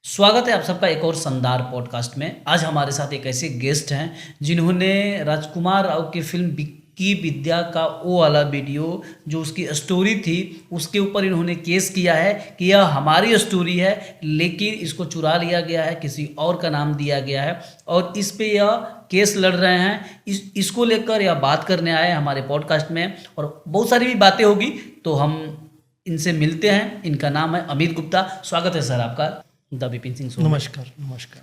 स्वागत है आप सबका एक और शानदार पॉडकास्ट में। आज हमारे साथ एक ऐसे गेस्ट हैं जिन्होंने राजकुमार राव की फिल्म विक्की विद्या का वो वाला वीडियो जो उसकी स्टोरी थी उसके ऊपर इन्होंने केस किया है कि यह हमारी स्टोरी है, लेकिन इसको चुरा लिया गया है, किसी और का नाम दिया गया है और इस पे यह केस लड़ रहे हैं। इसको लेकर यह बात करने आए हैं हमारे पॉडकास्ट में और बहुत सारी भी बातें होगी, तो हम इनसे मिलते हैं। इनका नाम है अमित गुप्ता। स्वागत है सर आपका द विपिन सिंह शो में। नमस्कार नमस्कार।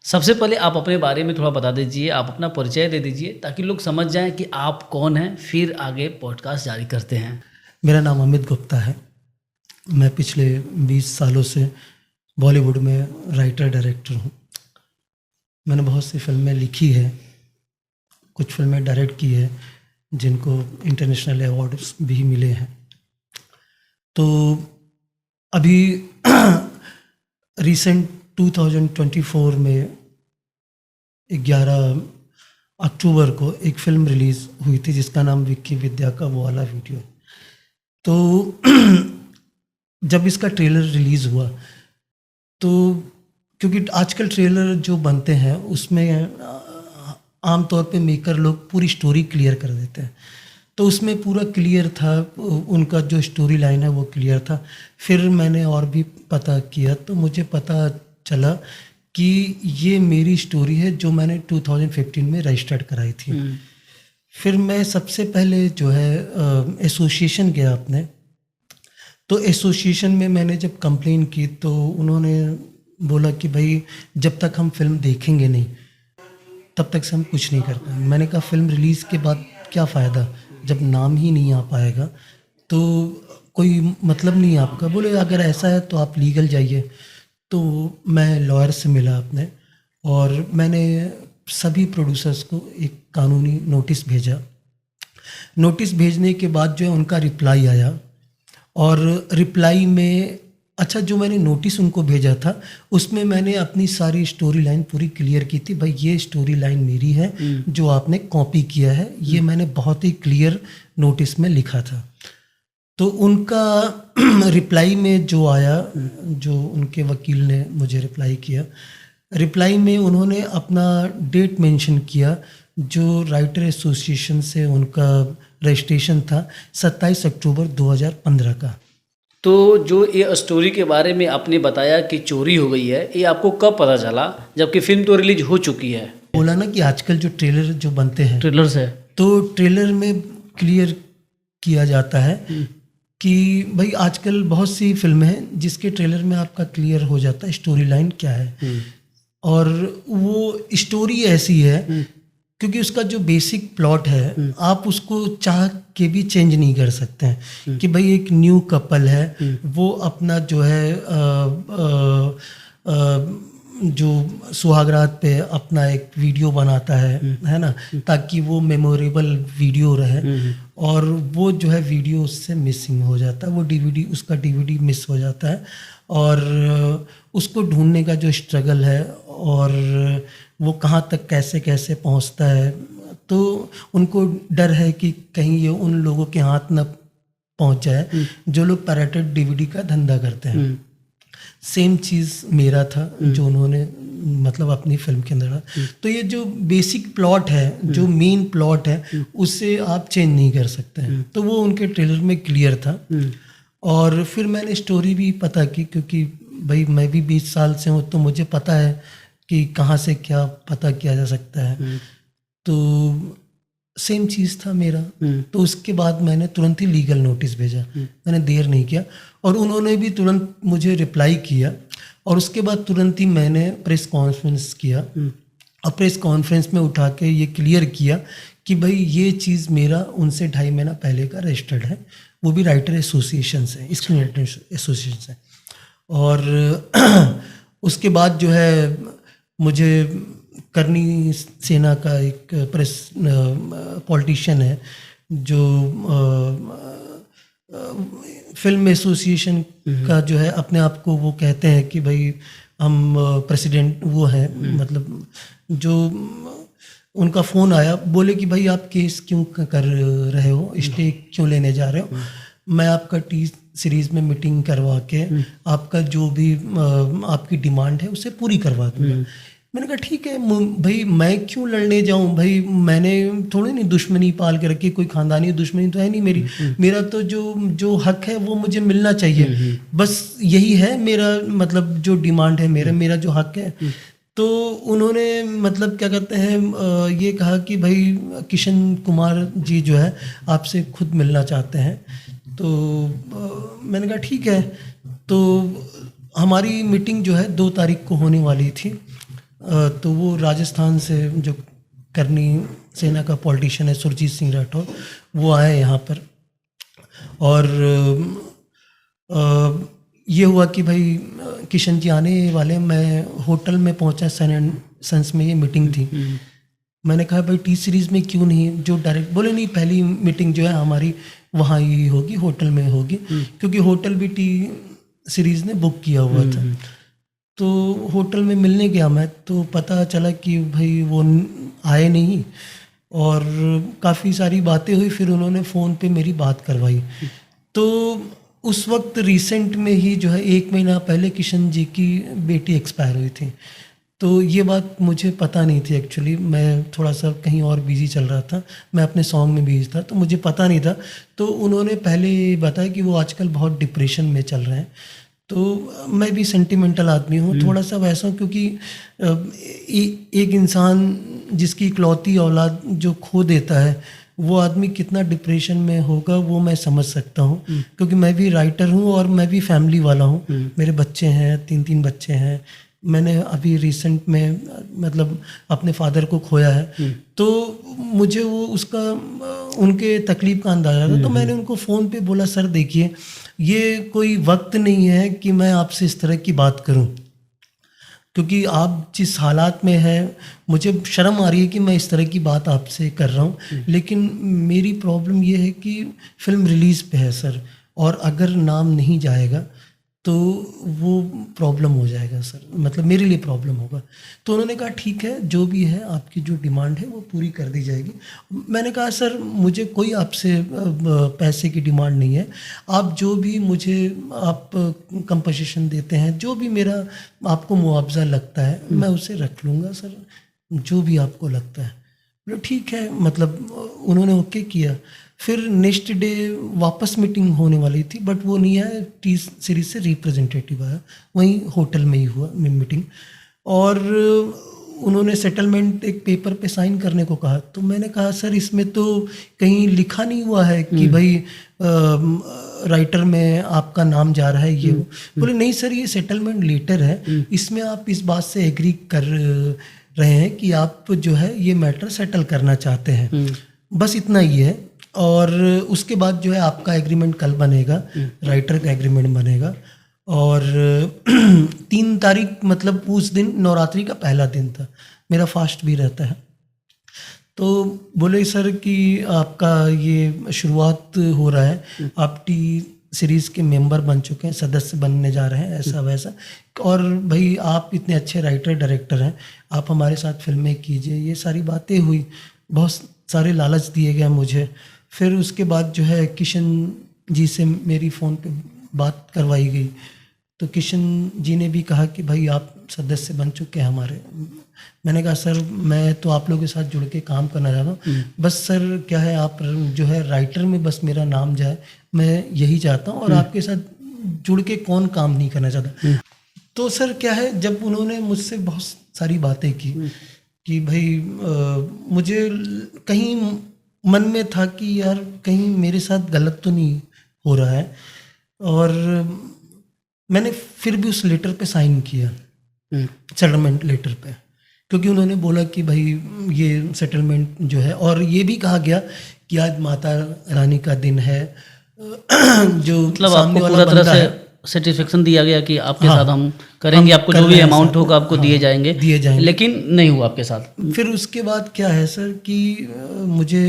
सबसे पहले आप अपने बारे में थोड़ा बता दीजिए, आप अपना परिचय दे दीजिए ताकि लोग समझ जाएं कि आप कौन हैं, फिर आगे पॉडकास्ट जारी करते हैं। मेरा नाम अमित गुप्ता है। मैं पिछले 20 सालों से बॉलीवुड में राइटर डायरेक्टर हूँ। मैंने बहुत सी फिल्में लिखी है, कुछ फिल्में डायरेक्ट की है जिनको इंटरनेशनल अवार्ड्स भी मिले हैं। तो अभी रिसेंट 2024 में 11 अक्टूबर को एक फिल्म रिलीज़ हुई थी जिसका नाम विक्की विद्या का वो वाला वीडियो। तो जब इसका ट्रेलर रिलीज़ हुआ तो क्योंकि आजकल ट्रेलर जो बनते हैं उसमें आमतौर पे मेकर लोग पूरी स्टोरी क्लियर कर देते हैं, तो उसमें पूरा क्लियर था, उनका जो स्टोरी लाइन है वो क्लियर था। फिर मैंने और भी पता किया तो मुझे पता चला कि ये मेरी स्टोरी है जो मैंने 2015 में रजिस्टर्ड कराई थी। फिर मैं सबसे पहले जो है एसोसिएशन गया अपने, तो एसोसिएशन में मैंने जब कंप्लेन की तो उन्होंने बोला कि भाई जब तक हम फिल्म देखेंगे नहीं तब तक से हम कुछ नहीं करते। मैंने कहा फिल्म रिलीज़ के बाद क्या फ़ायदा, जब नाम ही नहीं आ पाएगा तो कोई मतलब नहीं है आपका। बोले अगर ऐसा है तो आप लीगल जाइए। तो मैं लॉयर से मिला अपने और मैंने सभी प्रोड्यूसर्स को एक कानूनी नोटिस भेजा। नोटिस भेजने के बाद जो है उनका रिप्लाई आया और रिप्लाई में जो मैंने नोटिस उनको भेजा था उसमें मैंने अपनी सारी स्टोरी लाइन पूरी क्लियर की थी। भाई ये स्टोरी लाइन मेरी है, जो आपने कॉपी किया है, ये मैंने बहुत ही क्लियर नोटिस में लिखा था। तो उनका रिप्लाई में जो आया, जो उनके वकील ने मुझे रिप्लाई किया, रिप्लाई में उन्होंने अपना डेट मेंशन किया जो राइटर एसोसिएशन से उनका रजिस्ट्रेशन था 27 अक्टूबर 2015 का। तो जो ये स्टोरी के बारे में आपने बताया कि चोरी हो गई है, ये आपको कब पता चला जबकि फिल्म तो रिलीज हो चुकी है? बोला ना कि आजकल जो ट्रेलर जो बनते हैं ट्रेलर से, तो ट्रेलर में क्लियर किया जाता है कि भाई आजकल बहुत सी फिल्में हैं जिसके ट्रेलर में आपका क्लियर हो जाता है स्टोरी लाइन क्या है। और वो स्टोरी ऐसी है क्योंकि उसका जो बेसिक प्लॉट है आप उसको चाह के भी चेंज नहीं कर सकते हैं कि भाई एक न्यू कपल है, वो अपना जो है जो सुहागरात पे अपना एक वीडियो बनाता है ना, ताकि वो मेमोरेबल वीडियो रहे, और वो जो है वीडियो उससे मिसिंग हो जाता है, वो डीवीडी उसका डीवीडी मिस हो जाता है और उसको ढूंढने का जो स्ट्रगल है और वो कहाँ तक कैसे कैसे पहुँचता है। तो उनको डर है कि कहीं ये उन लोगों के हाथ न पहुँच जाए जो लोग पायरेटेड डीवीडी का धंधा करते हैं। सेम चीज़ मेरा था जो उन्होंने मतलब अपनी फिल्म के अंदर। तो ये जो बेसिक प्लॉट है, जो मेन प्लॉट है, उससे आप चेंज नहीं कर सकते हैं। तो वो उनके ट्रेलर में क्लियर था। और फिर मैंने स्टोरी भी पता की क्योंकि भाई मैं भी 20 साल से हूँ तो मुझे पता है कि कहाँ से क्या पता किया जा सकता है। तो सेम चीज़ था मेरा। तो उसके बाद मैंने तुरंत ही लीगल नोटिस भेजा, मैंने देर नहीं किया और उन्होंने भी तुरंत मुझे रिप्लाई किया। और उसके बाद तुरंत ही मैंने प्रेस कॉन्फ्रेंस किया और प्रेस कॉन्फ्रेंस में उठा के ये क्लियर किया कि भाई ये चीज़ मेरा उनसे 2.5 महीना पहले का रजिस्टर्ड है, वो भी राइटर एसोसिएशन से, स्क्रीन राइटर एसोसिएशन से। और उसके बाद जो है मुझे करनी सेना का एक प्रेस पॉलिटिशियन है जो फिल्म एसोसिएशन का जो है अपने आप को वो कहते हैं कि भाई हम प्रेसिडेंट वो हैं, मतलब जो उनका फ़ोन आया, बोले कि भाई आप केस क्यों कर रहे हो, स्टे क्यों लेने जा रहे हो। मैं आपका टी सीरीज़ में मीटिंग करवा के आपका जो भी आपकी डिमांड है उसे पूरी करवा दूंगा। मैंने कहा ठीक है भाई, मैं क्यों लड़ने जाऊं भाई, मैंने थोड़ी नहीं दुश्मनी पाल के रखी, कोई खानदानी दुश्मनी तो है नहीं मेरी। मेरा तो जो हक है वो मुझे मिलना चाहिए, बस यही है मेरा, मतलब जो डिमांड है मेरा जो हक है। तो उन्होंने मतलब क्या कहते हैं ये कहा कि भाई किशन कुमार जी जो है आपसे खुद मिलना चाहते हैं। तो मैंने कहा ठीक है। तो हमारी मीटिंग जो है 2 तारीख को होने वाली थी। तो वो राजस्थान से जो करनी सेना का पॉलिटिशियन है सुरजीत सिंह राठौर, वो आए यहाँ पर। और ये हुआ कि भाई किशन जी आने वाले, मैं होटल में पहुंचा, सन एंड सन्स में ये मीटिंग थी। मैंने कहा भाई टी सीरीज़ में क्यों नहीं, जो डायरेक्ट बोले नहीं, पहली मीटिंग जो है हमारी वहाँ ही होगी, होटल में होगी, क्योंकि होटल भी टी सीरीज़ ने बुक किया हुआ था। तो होटल में मिलने गया मैं, तो पता चला कि भाई वो आए नहीं, और काफ़ी सारी बातें हुई। फिर उन्होंने फ़ोन पे मेरी बात करवाई। तो उस वक्त रिसेंट में ही जो है 1 महीना पहले किशन जी की बेटी एक्सपायर हुई थी। तो ये बात मुझे पता नहीं थी एक्चुअली, मैं थोड़ा सा कहीं और बिजी चल रहा था, मैं अपने सॉन्ग में बिजी था, तो मुझे पता नहीं था। तो उन्होंने पहले बताया कि वो आजकल बहुत डिप्रेशन में चल रहे हैं। तो मैं भी सेंटिमेंटल आदमी हूँ, थोड़ा सा वैसा, क्योंकि एक इंसान जिसकी इकलौती औलाद जो खो देता है, वो आदमी कितना डिप्रेशन में होगा वो मैं समझ सकता हूँ। क्योंकि मैं भी राइटर हूँ और मैं भी फैमिली वाला हूँ, मेरे बच्चे हैं, 3 बच्चे हैं। मैंने अभी रिसेंट में मतलब अपने फादर को खोया है। तो मुझे वो उसका उनके तकलीफ़ का अंदाज़ा था। तो मैंने उनको फ़ोन पे बोला, सर देखिए ये कोई वक्त नहीं है कि मैं आपसे इस तरह की बात करूं, क्योंकि आप जिस हालात में हैं, मुझे शर्म आ रही है कि मैं इस तरह की बात आपसे कर रहा हूं। लेकिन मेरी प्रॉब्लम ये है कि फ़िल्म रिलीज़ पे है सर, और अगर नाम नहीं जाएगा तो वो प्रॉब्लम हो जाएगा सर, मतलब मेरे लिए प्रॉब्लम होगा। तो उन्होंने कहा ठीक है, जो भी है आपकी जो डिमांड है वो पूरी कर दी जाएगी। मैंने कहा सर मुझे कोई आपसे पैसे की डिमांड नहीं है, आप जो भी मुझे आप कंपनसेशन देते हैं, जो भी मेरा आपको मुआवजा लगता है मैं उसे रख लूँगा सर, जो भी आपको लगता है। बोले ठीक है, मतलब उन्होंने ओके किया। फिर नेक्स्ट डे वापस मीटिंग होने वाली थी, बट वो नहीं आया, टी सीरीज से रिप्रेजेंटेटिव आया, वहीं होटल में ही हुआ मीटिंग। और उन्होंने सेटलमेंट एक पेपर पे साइन करने को कहा। तो मैंने कहा सर इसमें तो कहीं लिखा नहीं हुआ है कि भाई राइटर में आपका नाम जा रहा है, ये बोले नहीं सर ये सेटलमेंट लेटर है, इसमें आप इस बात से एग्री कर रहे हैं कि आप जो है ये मैटर सेटल करना चाहते हैं, बस इतना ही है। और उसके बाद जो है आपका एग्रीमेंट कल बनेगा, राइटर का एग्रीमेंट बनेगा। और 3 तारीख मतलब उस दिन नवरात्रि का पहला दिन था, मेरा फास्ट भी रहता है। तो बोले सर कि आपका ये शुरुआत हो रहा है, आप टी सीरीज़ के मेंबर बन चुके हैं, सदस्य बनने जा रहे हैं, ऐसा वैसा, और भाई आप इतने अच्छे राइटर डायरेक्टर हैं, आप हमारे साथ फिल्में कीजिए। ये सारी बातें हुई, बहुत सारे लालच दिए गए मुझे। फिर उसके बाद जो है किशन जी से मेरी फ़ोन पे बात करवाई गई। तो किशन जी ने भी कहा कि भाई आप सदस्य बन चुके हैं हमारे। मैंने कहा सर मैं तो आप लोगों के साथ जुड़ के काम करना चाहता हूँ, बस सर क्या है आप जो है राइटर में बस मेरा नाम जाए, मैं यही चाहता हूँ, और आपके साथ जुड़ के कौन काम नहीं करना चाहता। तो सर क्या है, जब उन्होंने मुझसे बहुत सारी बातें की कि भाई मुझे कहीं मन में था कि यार कहीं मेरे साथ गलत तो नहीं हो रहा है, और मैंने फिर भी उस लेटर पे साइन किया, सेटलमेंट लेटर पे, क्योंकि उन्होंने बोला कि भाई ये सेटलमेंट जो है, और ये भी कहा गया कि आज माता रानी का दिन है, जो मतलब सामने आपको वाला पूरा तरह बंदा है, से सेटिस्फेक्शन दिया गया कि आपके हाँ, साथ हम करेंगे, आपको कर जो भी रहे हैं अमाउंट साथ, होगा आपको हाँ, दिए जाएंगे, लेकिन नहीं हुआ आपके साथ। फिर उसके बाद क्या है सर कि मुझे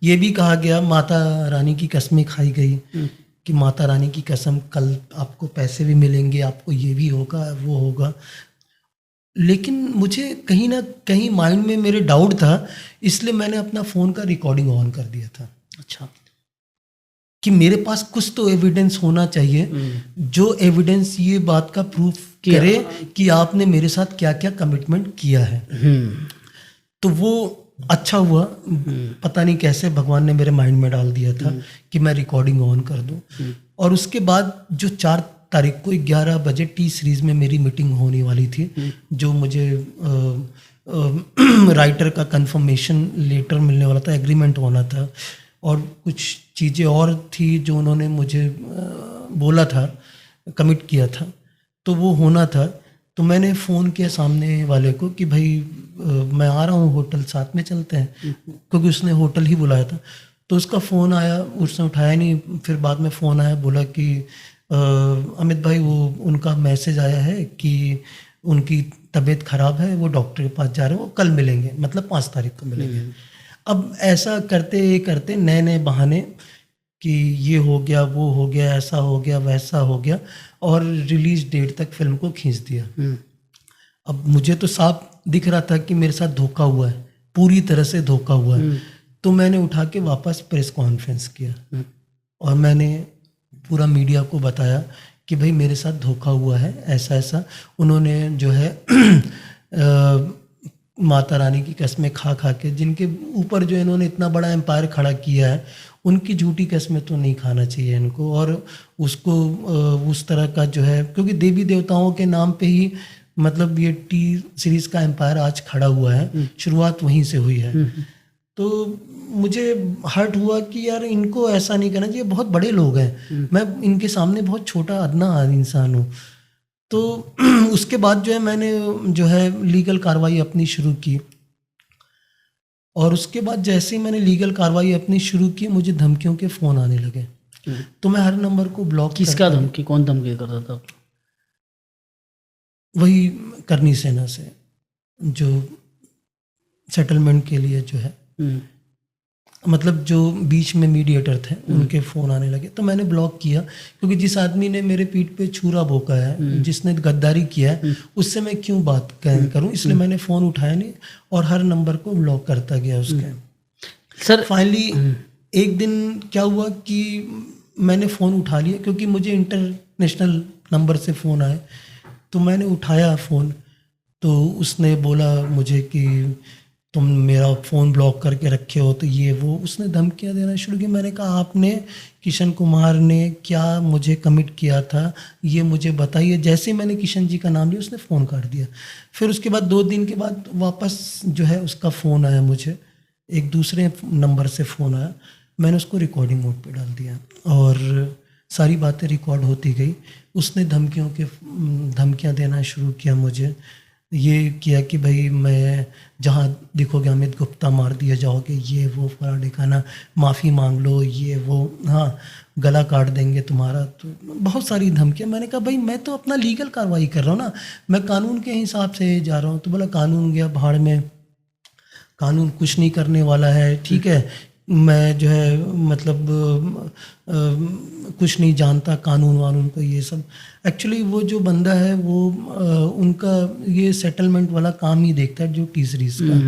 ये भी कहा गया, माता रानी की कसमें खाई गई कि माता रानी की कसम कल आपको पैसे भी मिलेंगे, आपको ये भी होगा वो होगा। लेकिन मुझे कहीं ना कहीं माइंड में मेरे डाउट था, इसलिए मैंने अपना फ़ोन का रिकॉर्डिंग ऑन कर दिया था। अच्छा। कि मेरे पास कुछ तो एविडेंस होना चाहिए जो एविडेंस ये बात का प्रूफ करे कि आपने मेरे साथ क्या क्या कमिटमेंट किया है। तो वो अच्छा हुआ, पता नहीं कैसे भगवान ने मेरे माइंड में डाल दिया था कि मैं रिकॉर्डिंग ऑन कर दूं। और उसके बाद जो 4 तारीख को 11 बजे टी सीरीज में मेरी मीटिंग होने वाली थी, जो मुझे राइटर का कंफर्मेशन लेटर मिलने वाला था, एग्रीमेंट होना था और कुछ चीज़ें और थी जो उन्होंने मुझे बोला था, कमिट किया था, तो वो होना था। तो मैंने फ़ोन किया सामने वाले को कि भाई मैं आ रहा हूँ होटल, साथ में चलते हैं, क्योंकि उसने होटल ही बुलाया था। तो उसका फ़ोन आया, उसने उठाया नहीं, फिर बाद में फ़ोन आया, बोला कि अमित भाई वो उनका मैसेज आया है कि उनकी तबीयत ख़राब है, वो डॉक्टर के पास जा रहे हैं, वो कल मिलेंगे, मतलब 5 तारीख को मिलेंगे। अब ऐसा करते करते नए नए बहाने कि ये हो गया, वो हो गया, ऐसा हो गया, वैसा हो गया, और रिलीज डेट तक फिल्म को खींच दिया। अब मुझे तो साफ दिख रहा था कि मेरे साथ धोखा हुआ है, पूरी तरह से धोखा हुआ है। तो मैंने उठा के वापस प्रेस कॉन्फ्रेंस किया और मैंने पूरा मीडिया को बताया कि भाई मेरे साथ धोखा हुआ है, ऐसा ऐसा। उन्होंने जो है माता रानी की कसमें खा खा के, जिनके ऊपर जो इन्होंने इतना बड़ा एम्पायर खड़ा किया है, उनकी झूठी कसमें तो नहीं खाना चाहिए इनको। और उसको उस तरह का जो है, क्योंकि देवी देवताओं के नाम पे ही मतलब ये टी सीरीज़ का एम्पायर आज खड़ा हुआ है, शुरुआत वहीं से हुई है। तो मुझे हर्ट हुआ कि यार इनको ऐसा नहीं करना चाहिए, बहुत बड़े लोग हैं, मैं इनके सामने बहुत छोटा अदना इंसान हूँ। तो उसके बाद जो है मैंने जो है लीगल कार्रवाई अपनी शुरू की, और उसके बाद जैसे ही मैंने लीगल कार्रवाई अपनी शुरू की, मुझे धमकियों के फ़ोन आने लगे। तो मैं हर नंबर को ब्लॉक। किसका धमकी, कौन धमकी करता था? वही करनी सेना से, जो सेटलमेंट के लिए जो है, मतलब जो बीच में मीडिएटर थे, उनके फ़ोन आने लगे। तो मैंने ब्लॉक किया, क्योंकि जिस आदमी ने मेरे पीठ पे छुरा भोंका है, जिसने गद्दारी किया है, उससे मैं क्यों बात करूं, इसलिए मैंने फ़ोन उठाया नहीं और हर नंबर को ब्लॉक करता गया उसके। सर फाइनली एक दिन क्या हुआ कि मैंने फ़ोन उठा लिया, क्योंकि मुझे इंटरनेशनल नंबर से फ़ोन आए। तो मैंने उठाया फ़ोन, तो उसने बोला मुझे कि तुम मेरा फ़ोन ब्लॉक करके रखे हो, तो ये वो, उसने धमकियाँ देना शुरू की। मैंने कहा आपने, किशन कुमार ने क्या मुझे कमिट किया था ये मुझे बताइए। जैसे ही मैंने किशन जी का नाम लिया, उसने फ़ोन काट दिया। फिर उसके बाद 2 दिन के बाद वापस जो है उसका फ़ोन आया, मुझे एक दूसरे नंबर से फ़ोन आया। मैंने उसको रिकॉर्डिंग मोड पे डाल दिया और सारी बातें रिकॉर्ड होती गई। उसने धमकियाँ देना शुरू किया मुझे, ये किया कि भाई मैं जहाँ दिखोगे अमित गुप्ता मार दिया जाओगे, ये वो फला ठिकाना, माफ़ी मांग लो, ये वो, हाँ गला काट देंगे तुम्हारा। तो बहुत सारी धमकियाँ। मैंने कहा भाई मैं तो अपना लीगल कार्रवाई कर रहा हूँ ना, मैं कानून के हिसाब से जा रहा हूँ। तो बोला कानून गया भाड़ में, कानून कुछ नहीं करने वाला है, ठीक है, मैं जो है मतलब कुछ नहीं जानता कानून वानून को, ये सब। एक्चुअली वो जो बंदा है वो उनका ये सेटलमेंट वाला काम ही देखता है, जो टी सीरीज़ का,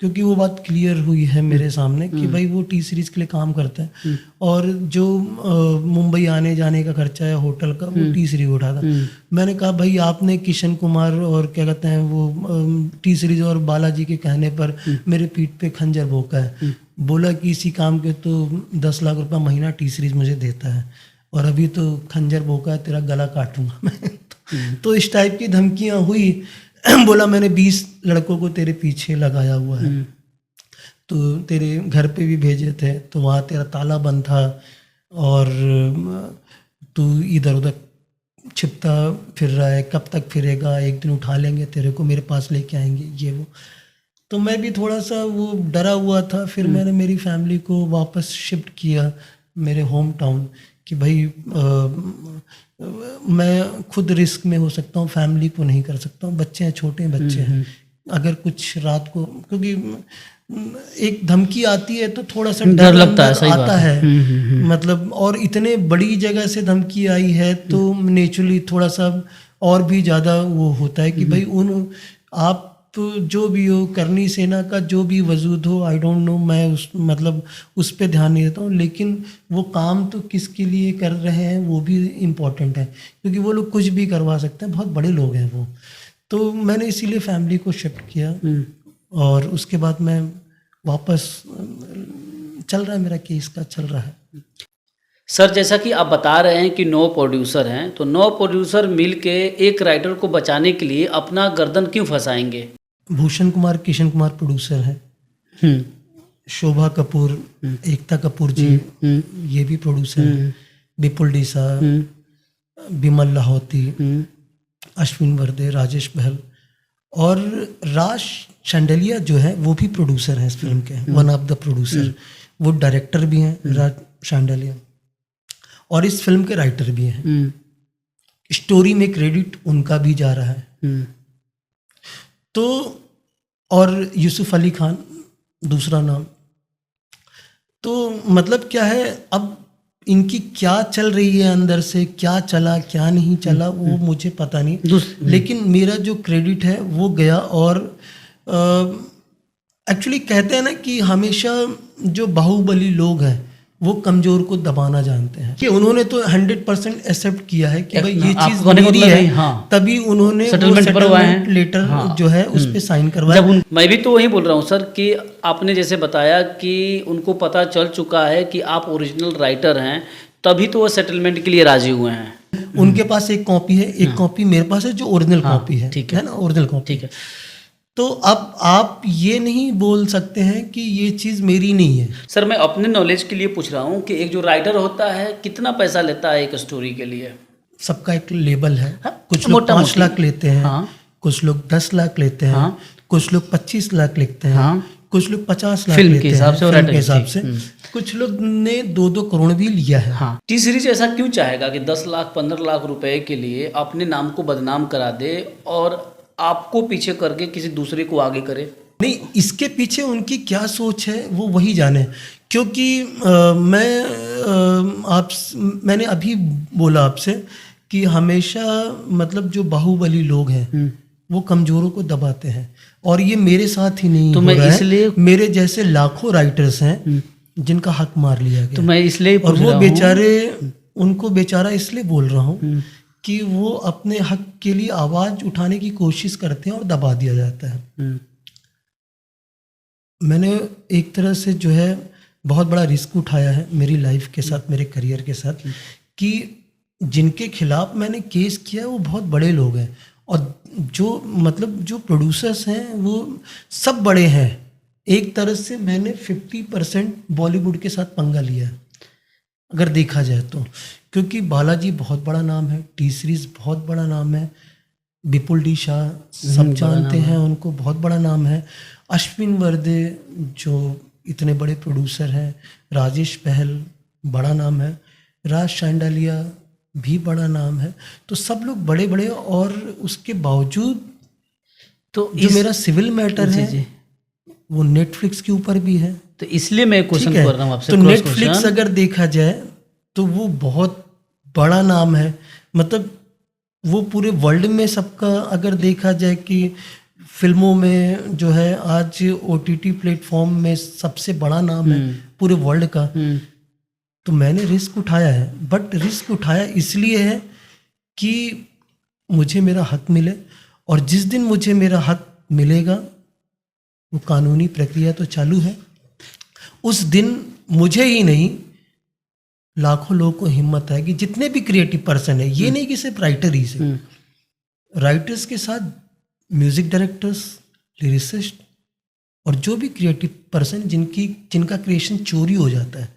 क्योंकि वो बात क्लियर हुई है मेरे सामने कि भाई वो टी सीरीज़ के लिए काम करता है। और जो मुंबई आने जाने का खर्चा है होटल का, वो टी सीरीज़ उठाता। मैंने कहा भाई आपने किशन कुमार और क्या कहते हैं वो टी सीरीज़ और बालाजी के कहने पर मेरे पीठ पे खंजर भोंका है। बोला कि इसी काम के तो 10 लाख रुपया महीना टी सीरीज़ मुझे देता है, और अभी तो खंजर भोंका है, तेरा गला काटूंगा मैं। तो इस टाइप की धमकियाँ हुई। बोला मैंने 20 लड़कों को तेरे पीछे लगाया हुआ है, तो तेरे घर पे भी भेजे थे, तो वहाँ तेरा ताला बंद था और तू इधर उधर छिपता फिर रहा है, कब तक फिरेगा, एक दिन उठा लेंगे तेरे को, मेरे पास लेके आएंगे, ये वो। तो मैं भी थोड़ा सा वो डरा हुआ था। फिर मैंने मेरी फैमिली को वापस शिफ्ट किया मेरे होम टाउन कि भाई मैं खुद रिस्क में हो सकता हूँ, फैमिली को नहीं कर सकता हूँ, बच्चे हैं, छोटे बच्चे हैं। अगर कुछ रात को, क्योंकि एक धमकी आती है तो थोड़ा सा डर लगता है, सही आता है मतलब, और इतने बड़ी जगह से धमकी आई है तो नेचुरली थोड़ा सा और भी ज़्यादा वो होता है कि भाई आप जो भी हो, करनी सेना का जो भी वजूद हो, आई डोंट नो, मैं उस पे ध्यान नहीं देता हूँ, लेकिन वो काम तो किसके लिए कर रहे हैं वो भी इम्पोर्टेंट है, क्योंकि वो लोग कुछ भी करवा सकते हैं, बहुत बड़े लोग हैं वो। तो मैंने इसीलिए फैमिली को शिफ्ट किया और उसके बाद मैं वापस चल रहा है, मेरा केस का चल रहा है। सर, जैसा कि आप बता रहे हैं कि 9 प्रोड्यूसर हैं, तो 9 प्रोड्यूसर मिल के एक राइटर को बचाने के लिए अपना गर्दन क्यों फंसाएंगे? भूषण कुमार, किशन कुमार प्रोड्यूसर हैं, शोभा कपूर, एकता कपूर जी, ये भी प्रोड्यूसर हैं, विपुल डीसा, बिमल लाहौती, अश्विन वर्दे, राजेश बहल और राज शांडिलिया जो है वो भी प्रोड्यूसर हैं इस फिल्म के, वन ऑफ द प्रोड्यूसर। वो डायरेक्टर भी हैं राज शांडिलिया, और इस फिल्म के राइटर भी हैं। स्टोरी में क्रेडिट उनका भी जा रहा है। तो और यूसुफ अली खान दूसरा नाम। तो मतलब क्या है, अब इनकी क्या चल रही है अंदर से, क्या चला क्या नहीं चला वो मुझे पता नहीं, लेकिन मेरा जो क्रेडिट है वो गया। और एक्चुअली कहते हैं ना कि हमेशा जो बाहुबली लोग हैं वो कमजोर को दबाना जानते हैं, कि उन्होंने तो 100% एक्सेप्ट किया है कि भाई ये चीज मेरी है, हाँ। तभी उन्होंने सेटलमेंट लेटर हाँ। जो है उस पे साइन करवाया। मैं भी तो वही बोल रहा हूँ सर कि आपने जैसे बताया कि उनको पता चल चुका है कि आप ओरिजिनल राइटर हैं, तभी तो वो सेटलमेंट के लिए राजी हुए हैं। उनके पास एक कॉपी है, एक कॉपी मेरे पास है जो ओरिजिनल कॉपी है, ठीक है ना, ओरिजिनल कॉपी। ठीक है। तो अब आप ये नहीं बोल सकते हैं कि ये चीज़ मेरी नहीं है। सर, मैं अपने नॉलेज के लिए पूछ रहा हूँ कि एक जो राइटर होता है कितना पैसा लेता है एक स्टोरी के लिए? सबका एक लेवल है, हाँ, कुछ लोग 5 लाख लेते हैं, हाँ। कुछ लोग 10 लाख लेते हैं, हाँ। कुछ लोग 25 लाख लिखते हैं, हाँ। कुछ लोग 50 लाख फिल्म लेते के हिसाब हैं, से और फिल्म के राइटर हिसाब से, कुछ लोग ने 2-2 करोड़ भी लिया है। हाँ। टी सीरीज ऐसा क्यों चाहेगा कि 10 लाख 15 लाख रुपए के लिए अपने नाम को बदनाम करा दे और आपको पीछे करके किसी दूसरे को आगे करे? नहीं, इसके पीछे उनकी क्या सोच है वो वही जाने, क्योंकि मैंने अभी बोला आपसे कि हमेशा मतलब जो बाहुबली लोग हैं वो कमजोरों को दबाते हैं, और ये मेरे साथ ही नहीं तो हो मैं रहा इसलिए है, मेरे जैसे लाखों राइटर्स हैं जिनका हक मार लिया गया। तो मैं इसलिए और वो बेचारे, उनको बेचारा इसलिए बोल रहा हूँ कि वो अपने हक के लिए आवाज उठाने की कोशिश करते हैं और दबा दिया जाता है। मैंने एक तरह से जो है बहुत बड़ा रिस्क उठाया है मेरी लाइफ के साथ, मेरे करियर के साथ, कि जिनके खिलाफ मैंने केस किया वो बहुत बड़े लोग हैं, और जो प्रोड्यूसर्स हैं वो सब बड़े हैं। एक तरह से मैंने 50% बॉलीवुड के साथ पंगा लिया है अगर देखा जाए तो, क्योंकि बालाजी बहुत बड़ा नाम है, टी सीरीज बहुत बड़ा नाम है, विपुल डी शाह सब जानते हैं उनको, बहुत बड़ा नाम है, अश्विन वर्दे जो इतने बड़े प्रोड्यूसर हैं, राजेश बहल बड़ा नाम है, राज शांडिलिया भी बड़ा नाम है। तो सब लोग बड़े बड़े, और उसके बावजूद तो जो मेरा सिविल मैटर है वो नेटफ्लिक्स के ऊपर भी है। तो इसलिए मैं क्वेश्चन कर रहा हूँ आपसे। तो नेटफ्लिक्स अगर देखा जाए तो वो बहुत बड़ा नाम है, मतलब वो पूरे वर्ल्ड में सबका अगर देखा जाए कि फिल्मों में जो है आज OTT प्लेटफॉर्म में सबसे बड़ा नाम है पूरे वर्ल्ड का। तो मैंने रिस्क उठाया है, बट रिस्क उठाया इसलिए है कि मुझे मेरा हक मिले, और जिस दिन मुझे मेरा हक मिलेगा वो कानूनी प्रक्रिया तो चालू है, उस दिन मुझे ही नहीं लाखों लोगों को हिम्मत आएगी, जितने भी क्रिएटिव पर्सन है, ये नहीं कि सिर्फ राइटर ही से, राइटर्स के साथ म्यूजिक डायरेक्टर्स, लिरिसिस्ट और जो भी क्रिएटिव पर्सन जिनका क्रिएशन चोरी हो जाता है,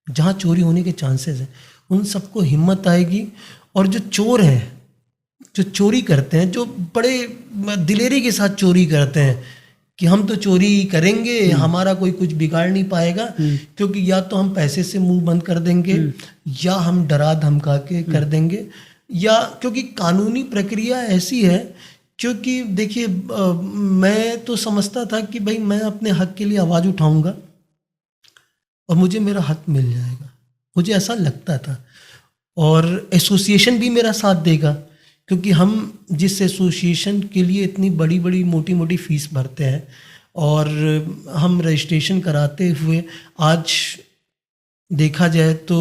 जहाँ चोरी होने के चांसेस हैं, उन सबको हिम्मत आएगी। और जो चोर हैं, जो चोरी करते हैं, जो बड़े दिलेरी के साथ चोरी करते हैं कि हम तो चोरी करेंगे, हमारा कोई कुछ बिगाड़ नहीं पाएगा, क्योंकि या तो हम पैसे से मुंह बंद कर देंगे, या हम डरा धमका के कर देंगे, या क्योंकि कानूनी प्रक्रिया ऐसी है। क्योंकि देखिए, मैं तो समझता था कि भाई मैं अपने हक के लिए आवाज़ उठाऊंगा और मुझे मेरा हक मिल जाएगा, मुझे ऐसा लगता था, और एसोसिएशन भी मेरा साथ देगा, क्योंकि हम जिस एसोसिएशन के लिए इतनी बड़ी बड़ी मोटी मोटी फीस भरते हैं और हम रजिस्ट्रेशन कराते हुए आज देखा जाए तो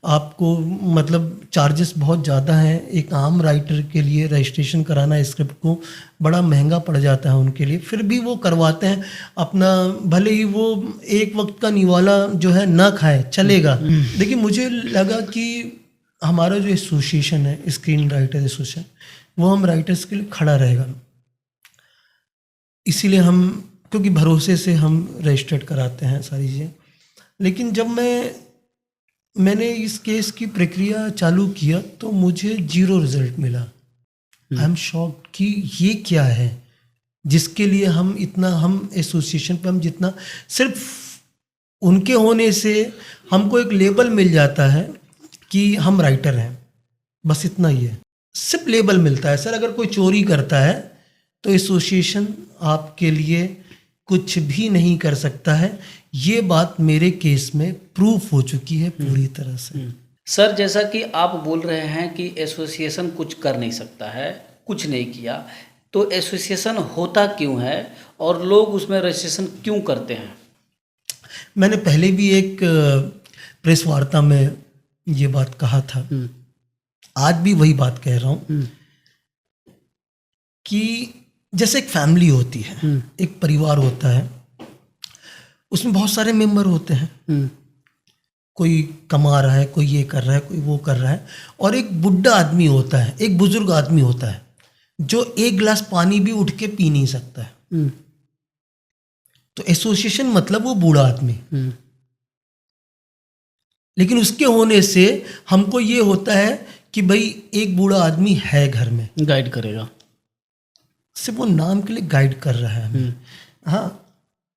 आपको मतलब चार्जेस बहुत ज़्यादा हैं। एक आम राइटर के लिए रजिस्ट्रेशन कराना स्क्रिप्ट को बड़ा महंगा पड़ जाता है उनके लिए, फिर भी वो करवाते हैं अपना, भले ही वो एक वक्त का निवाला जो है ना खाए चलेगा। देखिए मुझे लगा कि हमारा जो एसोसिएशन है स्क्रीन राइटर एसोसिएशन, वो हम राइटर्स के लिए खड़ा रहेगा, इसीलिए हम क्योंकि भरोसे से हम रजिस्टर्ड कराते हैं सारी चीज़ें। लेकिन जब मैंने इस केस की प्रक्रिया चालू किया तो मुझे 0 रिजल्ट मिला। आई एम शॉक्ड कि ये क्या है जिसके लिए हम एसोसिएशन पे हम जितना सिर्फ उनके होने से हमको एक लेबल मिल जाता है कि हम राइटर हैं, बस इतना ही है, सिर्फ लेबल मिलता है। सर अगर कोई चोरी करता है तो एसोसिएशन आपके लिए कुछ भी नहीं कर सकता है। ये बात मेरे केस में प्रूफ हो चुकी है पूरी तरह से। सर जैसा कि आप बोल रहे हैं कि एसोसिएशन कुछ कर नहीं सकता है, कुछ नहीं किया, तो एसोसिएशन होता क्यों है और लोग उसमें रजिस्ट्रेशन क्यों करते हैं? मैंने पहले भी एक प्रेस वार्ता में ये बात कहा था, आज भी वही बात कह रहा हूँ कि जैसे एक फैमिली होती है, एक परिवार होता है, उसमें बहुत सारे मेंबर होते हैं, कोई कमा रहा है, कोई ये कर रहा है, कोई वो कर रहा है, और एक बुढ़ा आदमी होता है, एक बुजुर्ग आदमी होता है जो एक गिलास पानी भी उठ के पी नहीं सकता है। तो एसोसिएशन मतलब वो बूढ़ा आदमी, लेकिन उसके होने से हमको ये होता है कि भाई एक बूढ़ा आदमी है घर में, गाइड करेगा, सिर्फ वो नाम के लिए गाइड कर रहा है। हाँ,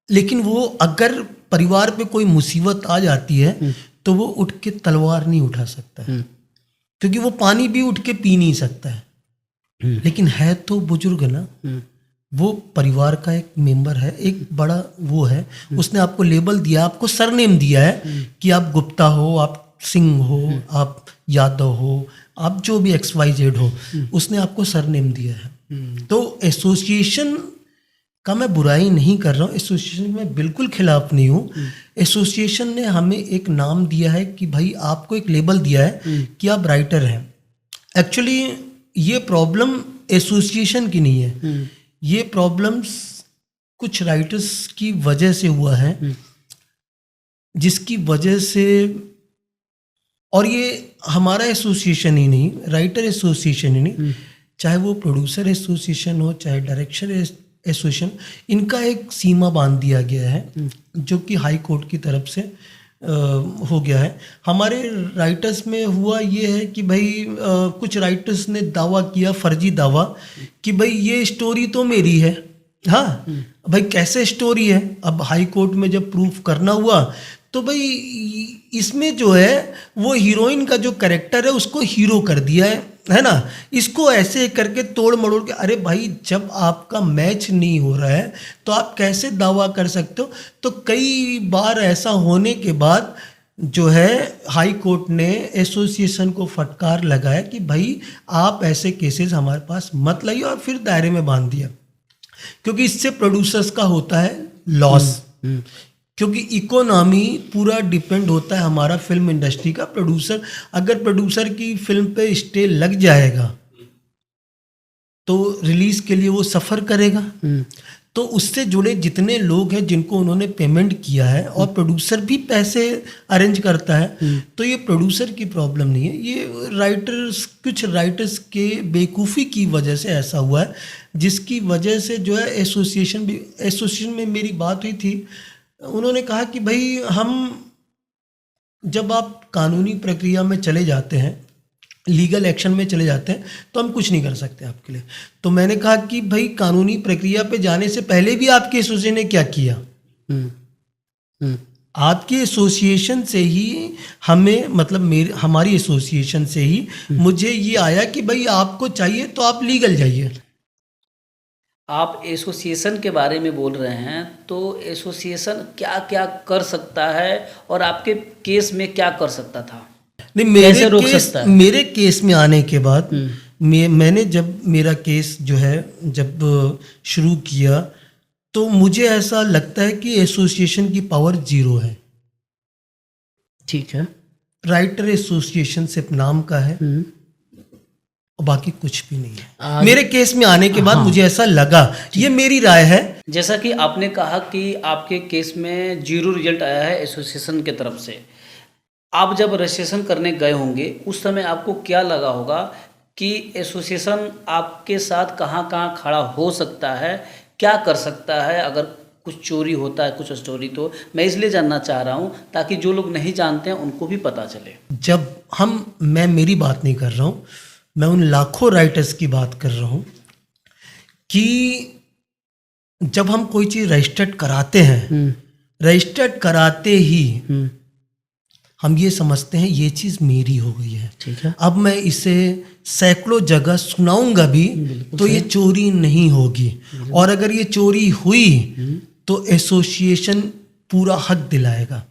लेकिन वो अगर परिवार पे कोई मुसीबत आ जाती है तो वो उठ के तलवार नहीं उठा सकता है, क्योंकि वो पानी भी उठ के पी नहीं सकता है। लेकिन है तो बुजुर्ग ना, वो परिवार का एक मेंबर है, एक बड़ा वो है, उसने आपको लेबल दिया, आपको सरनेम दिया है कि आप गुप्ता हो, आप सिंह हो, आप यादव हो, आप जो भी XYZ हो, उसने आपको सरनेम दिया है। तो एसोसिएशन का मैं बुराई नहीं कर रहा हूँ, एसोसिएशन में बिल्कुल खिलाफ नहीं हूँ। एसोसिएशन ने हमें एक नाम दिया है कि भाई आपको एक लेबल दिया है कि आप राइटर हैं। एक्चुअली ये प्रॉब्लम एसोसिएशन की नहीं है, ये प्रॉब्लम्स कुछ राइटर्स की वजह से हुआ है, जिसकी वजह से, और ये हमारा एसोसिएशन ही नहीं, राइटर एसोसिएशन ही नहीं, चाहे वो प्रोड्यूसर एसोसिएशन हो, चाहे डायरेक्टर एसोसिएशन, इनका एक सीमा बांध दिया गया है जो कि हाई कोर्ट की तरफ से हो गया है। हमारे राइटर्स में हुआ ये है कि भाई कुछ राइटर्स ने दावा किया, फर्जी दावा, कि भाई ये स्टोरी तो मेरी है। हाँ भाई, कैसे स्टोरी है? अब हाई कोर्ट में जब प्रूफ करना हुआ तो भाई इसमें जो है वो हीरोइन का जो कैरेक्टर है उसको हीरो कर दिया है ना, इसको ऐसे करके तोड़ मड़ोड़ के, अरे भाई जब आपका मैच नहीं हो रहा है तो आप कैसे दावा कर सकते हो? तो कई बार ऐसा होने के बाद जो है हाई कोर्ट ने एसोसिएशन को फटकार लगाया कि भाई आप ऐसे केसेस हमारे पास मत लाइए, और फिर दायरे में बांध दिया, क्योंकि इससे प्रोड्यूसर्स का होता है लॉस, क्योंकि इकोनॉमी पूरा डिपेंड होता है हमारा फिल्म इंडस्ट्री का। प्रोड्यूसर की फिल्म पे स्टे लग जाएगा तो रिलीज के लिए वो सफ़र करेगा, तो उससे जुड़े जितने लोग हैं जिनको उन्होंने पेमेंट किया है, और प्रोड्यूसर भी पैसे अरेंज करता है, तो ये प्रोड्यूसर की प्रॉब्लम नहीं है, ये कुछ राइटर्स के बेवकूफ़ी की वजह से ऐसा हुआ है, जिसकी वजह से जो है एसोसिएशन में मेरी बात हुई थी। उन्होंने कहा कि भाई हम, जब आप कानूनी प्रक्रिया में चले जाते हैं, लीगल एक्शन में चले जाते हैं, तो हम कुछ नहीं कर सकते आपके लिए। तो मैंने कहा कि भाई कानूनी प्रक्रिया पे जाने से पहले भी आपके एसोसिएशन ने क्या किया? आपकी एसोसिएशन से ही हमें, मतलब हमारी एसोसिएशन से ही मुझे ये आया कि भाई आपको चाहिए तो आप लीगल जाइए। आप एसोसिएशन के बारे में बोल रहे हैं, तो एसोसिएशन क्या क्या कर सकता है और आपके केस में क्या कर सकता था? नहीं, कैसे रोक सकता है? मेरे केस में आने के बाद मैंने जब मेरा केस जो है जब शुरू किया तो मुझे ऐसा लगता है कि एसोसिएशन की पावर 0 है। ठीक है। राइटर एसोसिएशन सिर्फ नाम का है और बाकी कुछ भी नहीं है। आज- मेरे केस में आने के बाद मुझे ऐसा लगा, ये मेरी राय है। जैसा कि आपने कहा कि आपके केस में 0 रिजल्ट आया है एसोसिएशन की तरफ से। आप जब रजिस्ट्रेशन करने गए होंगे उस समय आपको क्या लगा होगा कि एसोसिएशन आपके साथ कहाँ कहाँ खड़ा हो सकता है, क्या कर सकता है अगर कुछ चोरी होता है कुछ स्टोरी। तो मैं इसलिए जानना चाह रहा हूँ ताकि जो लोग नहीं जानते हैं उनको भी पता चले। जब मैं मेरी बात नहीं कर रहा हूँ, मैं उन लाखों राइटर्स की बात कर रहा हूँ कि जब हम कोई चीज़ रजिस्टर्ड कराते हैं, रजिस्टर्ड कराते ही हम ये समझते हैं ये चीज़ मेरी हो गई है। ठीक है। अब मैं इसे सैकड़ों जगह सुनाऊंगा भी तो ये चोरी नहीं होगी, और अगर ये चोरी हुई तो एसोसिएशन पूरा हक दिलाएगा।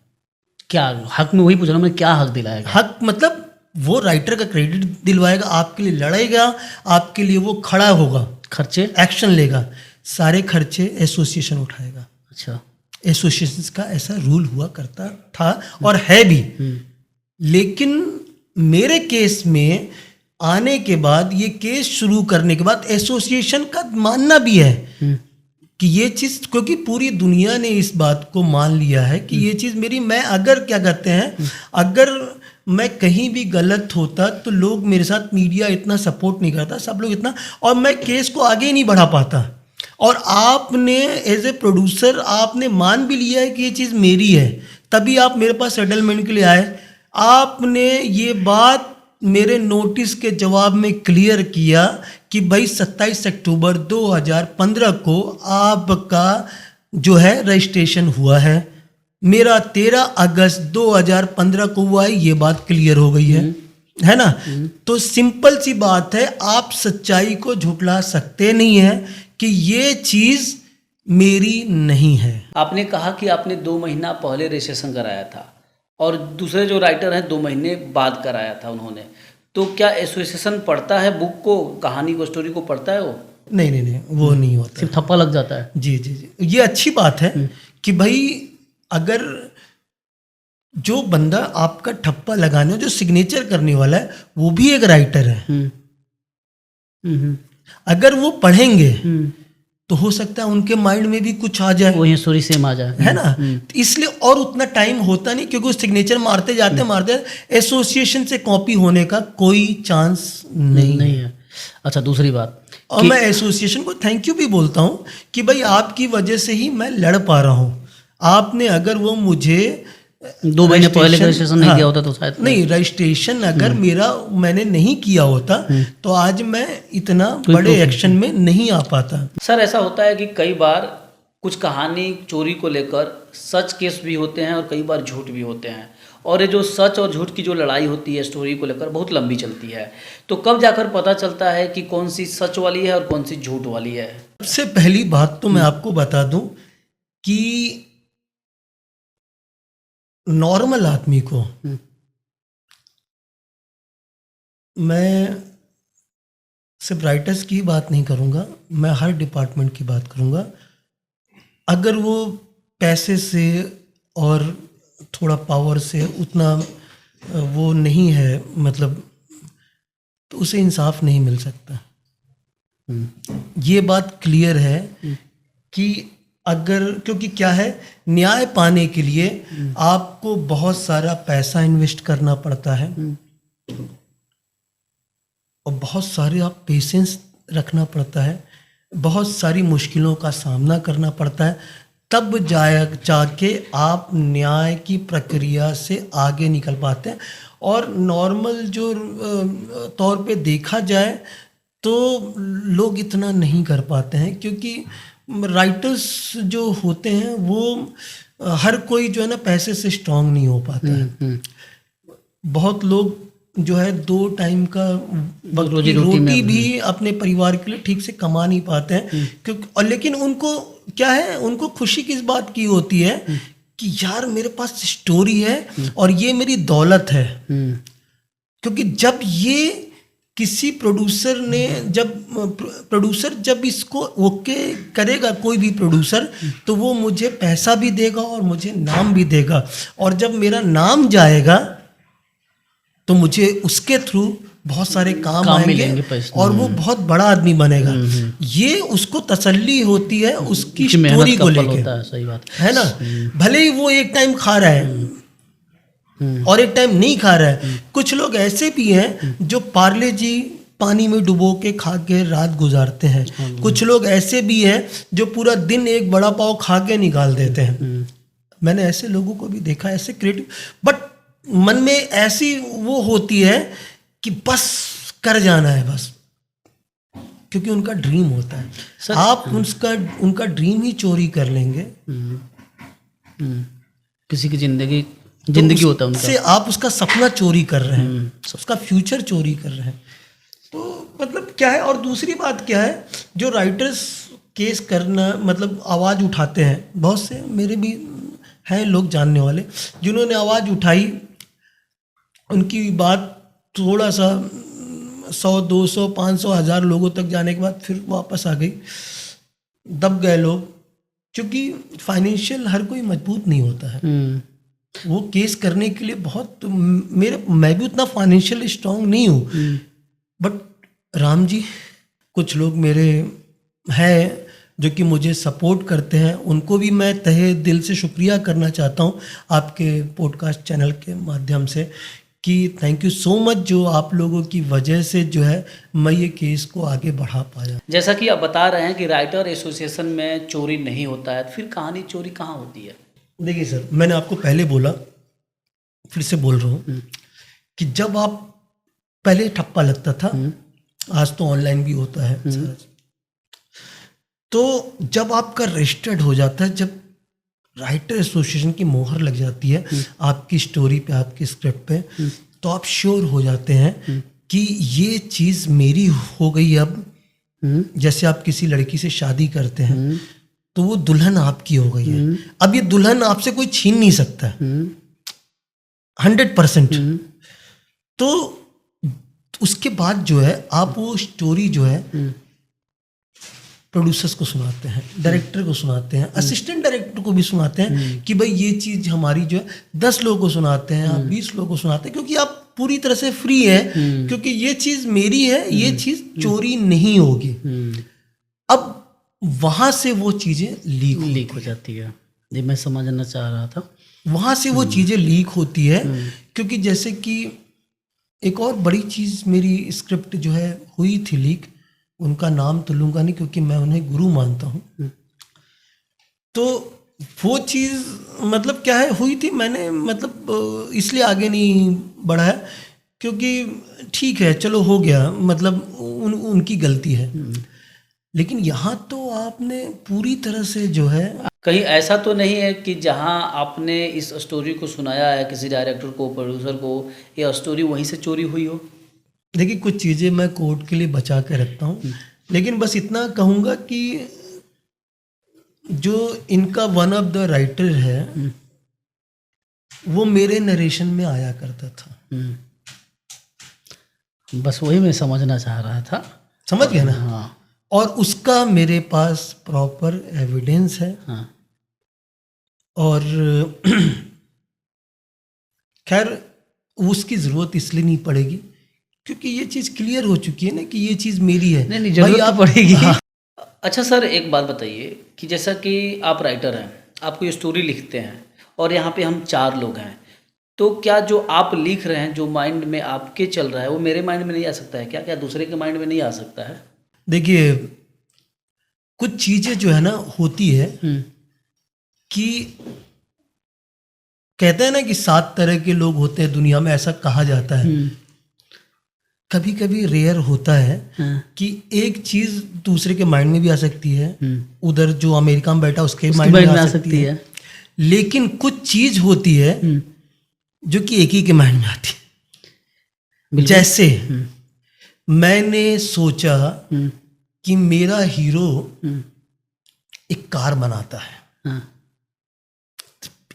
क्या हक में, वही पूछ रहा हूँ मैं, क्या हक दिलाएगा? हक मतलब वो राइटर का क्रेडिट दिलवाएगा, आपके लिए लड़ेगा, आपके लिए वो खड़ा होगा, खर्चे? एक्शन लेगा, सारे खर्चे एसोसिएशन उठाएगा। अच्छा। एसोसिएशन का ऐसा रूल हुआ करता था और है भी। लेकिन मेरे केस में आने के बाद, ये केस शुरू करने के बाद एसोसिएशन का मानना भी है कि ये चीज़, क्योंकि पूरी दुनिया ने इस बात को मान लिया है कि ये चीज़ मेरी, मैं अगर क्या कहते हैं, अगर मैं कहीं भी गलत होता तो लोग मेरे साथ, मीडिया इतना सपोर्ट नहीं करता, सब लोग इतना, और मैं केस को आगे ही नहीं बढ़ा पाता। और आपने एज ए प्रोड्यूसर आपने मान भी लिया है कि ये चीज़ मेरी है, तभी आप मेरे पास सेटलमेंट के लिए आए। आपने ये बात मेरे नोटिस के जवाब में क्लियर किया कि भाई 27 अक्टूबर 2015 को आपका जो है रजिस्ट्रेशन हुआ है, मेरा 13 अगस्त 2015 को हुआ है, ये बात क्लियर हो गई है ना। तो सिंपल सी बात है, आप सच्चाई को झुठला सकते नहीं है कि ये चीज़ मेरी नहीं है। आपने कहा कि आपने 2 महीना पहले रजिस्ट्रेशन कराया था और दूसरे जो राइटर हैं 2 महीने बाद कराया था उन्होंने। तो क्या एसोसिएशन पढ़ता है बुक को, कहानी को, स्टोरी को पढ़ता है वो? नहीं, वो नहीं होता, सिर्फ थप्पा लग जाता है। जी, ये अच्छी बात है कि भाई अगर जो बंदा आपका ठप्पा लगाने, जो सिग्नेचर करने वाला है, वो भी एक राइटर है। अगर वो पढ़ेंगे तो हो सकता है उनके माइंड में भी कुछ आ जाए, वही स्टोरी सेम आ जाए, है ना। तो इसलिए, और उतना टाइम होता नहीं, क्योंकि सिग्नेचर मारते जाते एसोसिएशन से कॉपी होने का कोई चांस नहीं है। अच्छा, दूसरी बात, और मैं एसोसिएशन को थैंक यू भी बोलता हूँ कि भाई आपकी वजह से ही मैं लड़ पा रहा हूँ। आपने अगर वो मुझे 2 महीने पहले रजिस्ट्रेशन नहीं किया होता तो शायद नहीं, रजिस्ट्रेशन अगर मैंने नहीं किया होता तो आज मैं इतना बड़े एक्शन में नहीं आ पाता। सर, ऐसा होता है कि कई बार कुछ कहानी चोरी को लेकर सच केस भी होते हैं और कई बार झूठ भी होते हैं, और ये जो सच और झूठ की जो लड़ाई होती है स्टोरी को लेकर बहुत लंबी चलती है। तो कब जाकर पता चलता है कि कौन सी सच वाली है और कौन सी झूठ वाली है? सबसे पहली बात तो मैं आपको बता दूं कि नॉर्मल आदमी को, मैं सिर्फ राइटर्स की बात नहीं करूंगा, मैं हर डिपार्टमेंट की बात करूंगा, अगर वो पैसे से और थोड़ा पावर से उतना वो नहीं है, मतलब, तो उसे इंसाफ नहीं मिल सकता। ये बात क्लियर है कि अगर, क्योंकि क्या है, न्याय पाने के लिए आपको बहुत सारा पैसा इन्वेस्ट करना पड़ता है और बहुत सारे आप पेशेंस रखना पड़ता है, बहुत सारी मुश्किलों का सामना करना पड़ता है, तब जाके आप न्याय की प्रक्रिया से आगे निकल पाते हैं। और नॉर्मल जो तौर पे देखा जाए तो लोग इतना नहीं कर पाते हैं, क्योंकि राइटर्स जो होते हैं वो हर कोई जो है ना पैसे से स्ट्रांग नहीं हो पाता है। बहुत लोग जो है 2 टाइम का रोटी भी अपने परिवार के लिए ठीक से कमा नहीं पाते हैं, क्योंकि, और लेकिन उनको क्या है, उनको खुशी किस बात की होती है कि यार मेरे पास स्टोरी है और ये मेरी दौलत है। क्योंकि जब ये किसी प्रोड्यूसर ने जब इसको ओके करेगा, कोई भी प्रोड्यूसर, तो वो मुझे पैसा भी देगा और मुझे नाम भी देगा, और जब मेरा नाम जाएगा तो मुझे उसके थ्रू बहुत सारे काम आएंगे और वो बहुत बड़ा आदमी बनेगा। ये उसको तसल्ली होती है उसकी स्टोरी को लेकर, सही बात है ना। भले ही वो एक टाइम खा रहा है और एक टाइम नहीं खा रहा है। कुछ लोग ऐसे भी हैं जो पार्ले जी पानी में डुबो के खा के रात गुजारते हैं। कुछ लोग ऐसे भी हैं जो पूरा दिन एक बड़ा पाव खा के निकाल देते हैं। मैंने ऐसे लोगों को भी देखा, ऐसे क्रिएटिव, बट मन में ऐसी वो होती है कि बस कर जाना है बस, क्योंकि उनका ड्रीम होता है। आप उनका ड्रीम ही चोरी कर लेंगे, किसी की जिंदगी तो होता है उनका, से आप उसका सपना चोरी कर रहे हैं, उसका फ्यूचर चोरी कर रहे हैं। तो मतलब क्या है। और दूसरी बात क्या है, जो राइटर्स केस करना मतलब आवाज़ उठाते हैं, बहुत से मेरे भी हैं लोग जानने वाले जिन्होंने आवाज़ उठाई, उनकी बात थोड़ा सा 100, 200, 500, 1000 लोगों तक जाने के बाद फिर वापस आ गई, दब गए लोग, क्योंकि फाइनेंशियल हर कोई मजबूत नहीं होता है। वो केस करने के लिए बहुत मैं भी उतना फाइनेंशियल स्ट्रांग नहीं हूँ, बट राम जी कुछ लोग मेरे हैं जो कि मुझे सपोर्ट करते हैं, उनको भी मैं तहे दिल से शुक्रिया करना चाहता हूँ आपके पॉडकास्ट चैनल के माध्यम से, कि थैंक यू सो मच, जो आप लोगों की वजह से जो है मैं ये केस को आगे बढ़ा पाया। जैसा कि आप बता रहे हैं कि राइटर एसोसिएशन में चोरी नहीं होता है, फिर कहानी चोरी कहाँ होती है? देखिए सर, मैंने आपको पहले बोला, फिर से बोल रहा हूँ कि जब आप पहले ठप्पा लगता था, आज तो ऑनलाइन भी होता है सर, तो जब आपका रजिस्टर्ड हो जाता है, जब राइटर एसोसिएशन की मोहर लग जाती है आपकी स्टोरी पे, आपकी स्क्रिप्ट पे, तो आप श्योर हो जाते हैं कि ये चीज़ मेरी हो गई। अब जैसे आप किसी लड़की से शादी करते हैं तो वो दुल्हन आपकी हो गई है, अब ये दुल्हन आपसे कोई छीन नहीं सकता 100%। तो उसके बाद जो है आप वो स्टोरी जो है प्रोड्यूसर्स को सुनाते हैं, डायरेक्टर को सुनाते हैं, असिस्टेंट डायरेक्टर को भी सुनाते हैं कि भाई ये चीज़ हमारी जो है 10 लोगों को सुनाते हैं, आप 20 लोगों को सुनाते हैं, क्योंकि आप पूरी तरह से फ्री है, क्योंकि ये चीज़ मेरी है, ये चीज़ चोरी नहीं होगी। अब वहाँ से वो चीज़ें लीक हो जाती है। जी, मैं समझना चाह रहा था, वहाँ से वो चीज़ें लीक होती है, क्योंकि जैसे कि एक और बड़ी चीज़ मेरी स्क्रिप्ट जो है हुई थी लीक, उनका नाम तो लूँगा नहीं क्योंकि मैं उन्हें गुरु मानता हूँ। तो वो चीज़ मतलब क्या है हुई थी, मैंने मतलब इसलिए आगे नहीं बढ़ाया क्योंकि ठीक है चलो हो गया, मतलब उनकी गलती है। लेकिन यहाँ तो आपने पूरी तरह से जो है, कहीं ऐसा तो नहीं है कि जहाँ आपने इस स्टोरी को सुनाया है किसी डायरेक्टर को, प्रोड्यूसर को, ये स्टोरी वहीं से चोरी हुई हो? देखिए कुछ चीज़ें मैं कोर्ट के लिए बचा के रखता हूँ, लेकिन बस इतना कहूँगा कि जो इनका वन ऑफ द राइटर है वो मेरे नरेशन में आया करता था। बस वही मैं समझना चाह रहा था। समझ गया ना? हाँ। और उसका मेरे पास प्रॉपर एविडेंस है। हाँ। और खैर उसकी ज़रूरत इसलिए नहीं पड़ेगी क्योंकि ये चीज़ क्लियर हो चुकी है ना कि ये चीज़ मेरी है। नहीं जरूरत पड़ेगी। हाँ। अच्छा सर, एक बात बताइए कि जैसा कि आप राइटर हैं, आपको ये स्टोरी लिखते हैं और यहाँ पे हम 4 लोग हैं, तो क्या जो आप लिख रहे हैं, जो माइंड में आपके चल रहा है, वो मेरे माइंड में नहीं आ सकता है क्या? क्या दूसरे के माइंड में नहीं आ सकता है? देखिए कुछ चीज़ें जो है ना होती है कि कहते हैं ना कि 7 तरह के लोग होते हैं दुनिया में, ऐसा कहा जाता है। कभी कभी रेयर होता है कि एक चीज दूसरे के माइंड में भी आ सकती है, उधर जो अमेरिका में बैठा उसके माइंड में आ सकती है, लेकिन कुछ चीज होती है जो कि एक ही के माइंड में आती है। जैसे मैंने सोचा कि मेरा हीरो एक कार बनाता है,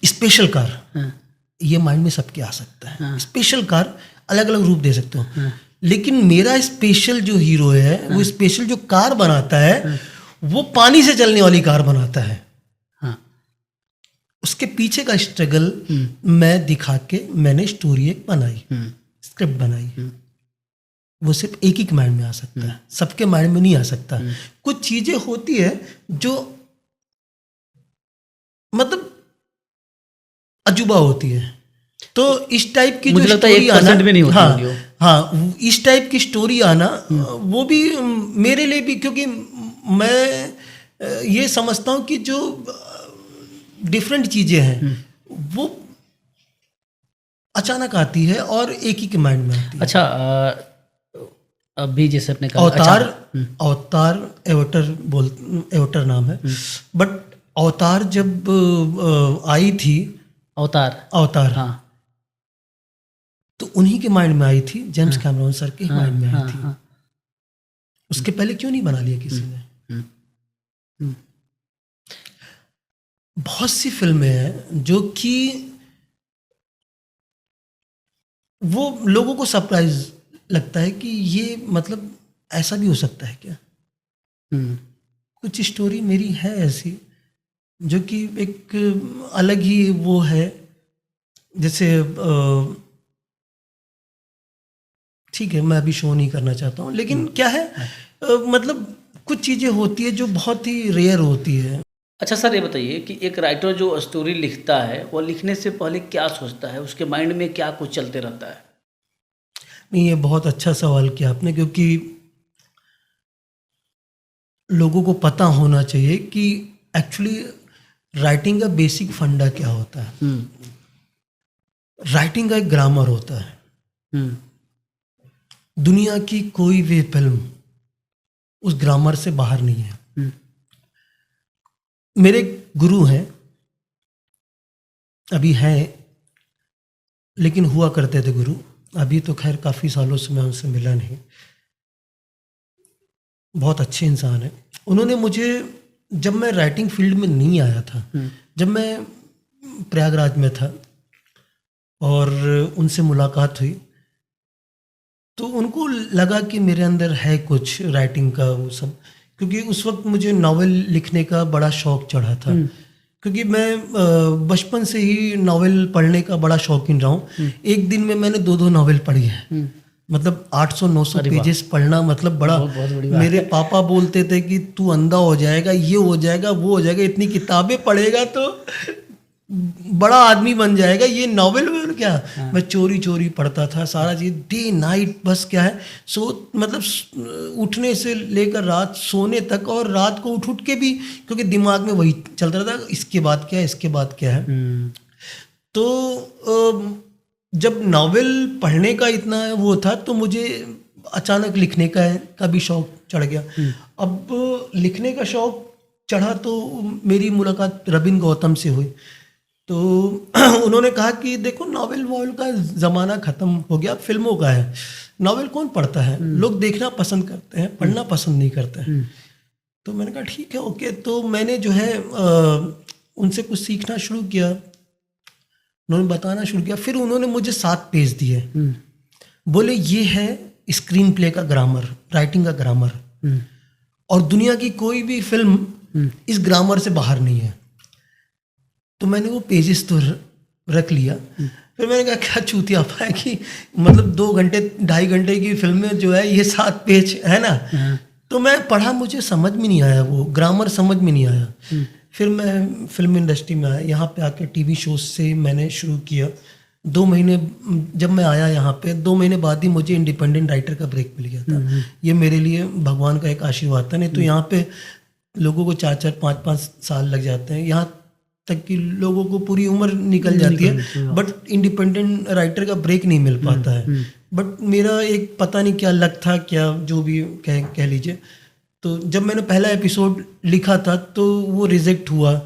स्पेशल कार, ये माइंड में सबके आ सकता है। स्पेशल कार अलग अलग रूप दे सकते हो, लेकिन मेरा स्पेशल जो हीरो है वो स्पेशल जो कार बनाता है वो पानी से चलने वाली कार बनाता है। हाँ। उसके पीछे का स्ट्रगल मैं दिखा के मैंने स्टोरी एक बनाई, स्क्रिप्ट बनाई। वो सिर्फ एक ही माइंड में आ सकता है, सबके माइंड में नहीं आ सकता। कुछ चीजें होती है जो मतलब अजूबा होती है, तो इस टाइप की मुझे जो लगता है स्टोरी 1% भी नहीं होती होगी वो। हाँ, इस टाइप की स्टोरी आना वो भी मेरे लिए भी, क्योंकि मैं ये समझता हूँ कि जो डिफरेंट चीजें हैं वो अचानक आती है और एक ही के माइंड में आती है। अच्छा, अभी जैसे अपने कहा अवतार एवटर नाम है, बट अवतार जब आई थी, अवतार हाँ, तो उन्हीं के माइंड में आई थी, जेम्स कैमरॉन सर के माइंड में आई थी। हाँ। उसके पहले क्यों नहीं बना लिया किसी ने? बहुत सी फिल्में हैं जो कि वो लोगों को सरप्राइज लगता है कि ये मतलब ऐसा भी हो सकता है क्या। कुछ स्टोरी मेरी है ऐसी जो कि एक अलग ही वो है, जैसे ठीक है मैं अभी शो नहीं करना चाहता हूँ, लेकिन क्या है मतलब कुछ चीज़ें होती है जो बहुत ही रेयर होती है। अच्छा सर, ये बताइए कि एक राइटर जो स्टोरी लिखता है वो लिखने से पहले क्या सोचता है, उसके माइंड में क्या कुछ चलते रहता है? नहीं, ये बहुत अच्छा सवाल किया आपने, क्योंकि लोगों को पता होना चाहिए कि एक्चुअली राइटिंग का बेसिक फंडा क्या होता है। राइटिंग का एक ग्रामर होता है। दुनिया की कोई भी फिल्म उस ग्रामर से बाहर नहीं है। मेरे गुरु हैं, अभी हैं, लेकिन हुआ करते थे गुरु, अभी तो खैर काफ़ी सालों से मैं उनसे मिला नहीं। बहुत अच्छे इंसान है। उन्होंने मुझे, जब मैं राइटिंग फील्ड में नहीं आया था, जब मैं प्रयागराज में था और उनसे मुलाकात हुई, तो उनको लगा कि मेरे अंदर है कुछ राइटिंग का वो सब, क्योंकि उस वक्त मुझे नॉवेल लिखने का बड़ा शौक चढ़ा था। क्योंकि मैं बचपन से ही नॉवेल पढ़ने का बड़ा शौकीन रहा हूँ। एक दिन में मैंने 2-2 नॉवेल पढ़ी है, मतलब 800-900 पेजेस पढ़ना मतलब बड़ा मेरे पापा बोलते थे कि तू अंधा हो जाएगा, ये हो जाएगा, वो हो जाएगा, इतनी किताबें पढ़ेगा तो बड़ा आदमी बन जाएगा, ये नॉवेल में क्या। मैं चोरी चोरी पढ़ता था सारा चीज़, डे नाइट, बस क्या है मतलब उठने से लेकर रात सोने तक, और रात को उठ के भी, क्योंकि दिमाग में वही चलता रहता है, इसके बाद क्या है, इसके बाद क्या है। तो जब नॉवेल पढ़ने का इतना वो था, तो मुझे अचानक लिखने का भी शौक चढ़ गया। अब लिखने का शौक चढ़ा तो मेरी मुलाकात रबिन गौतम से हुई, तो उन्होंने कहा कि देखो नॉवेल वॉवेल का ज़माना ख़त्म हो गया, फिल्मों का है। नॉवेल कौन पढ़ता है, लोग देखना पसंद करते हैं, पढ़ना पसंद नहीं करते हैं। तो मैंने कहा ठीक है, ओके। तो मैंने जो है उनसे कुछ सीखना शुरू किया, उन्होंने बताना शुरू किया। फिर उन्होंने मुझे 7 पेज दिए, बोले ये है स्क्रीन प्ले का ग्रामर, राइटिंग का ग्रामर, और दुनिया की कोई भी फिल्म इस ग्रामर से बाहर नहीं है। तो मैंने वो पेजेस तो रख लिया। फिर मैंने कहा क्या चूतियापा है कि मतलब 2 घंटे 2.5 घंटे की फिल्म में जो है ये 7 पेज है ना। तो मैं पढ़ा, मुझे समझ में नहीं आया, वो ग्रामर समझ में नहीं आया। फिर मैं फिल्म इंडस्ट्री में आया, यहाँ पे आके टीवी शोज से मैंने शुरू किया। 2 महीने जब मैं आया यहाँ पे, 2 महीने बाद ही मुझे इंडिपेंडेंट राइटर का ब्रेक मिल गया था। ये मेरे लिए भगवान का एक आशीर्वाद था। नहीं तो यहाँ पे लोगों को 4-4 5-5 साल लग जाते हैं, यहाँ तक कि लोगों को पूरी उम्र निकल जाती है, बट इंडिपेंडेंट राइटर का ब्रेक नहीं मिल पाता है। बट मेरा एक पता नहीं क्या लक था, क्या जो भी कह लीजिए। तो जब मैंने पहला एपिसोड लिखा था तो वो रिजेक्ट हुआ।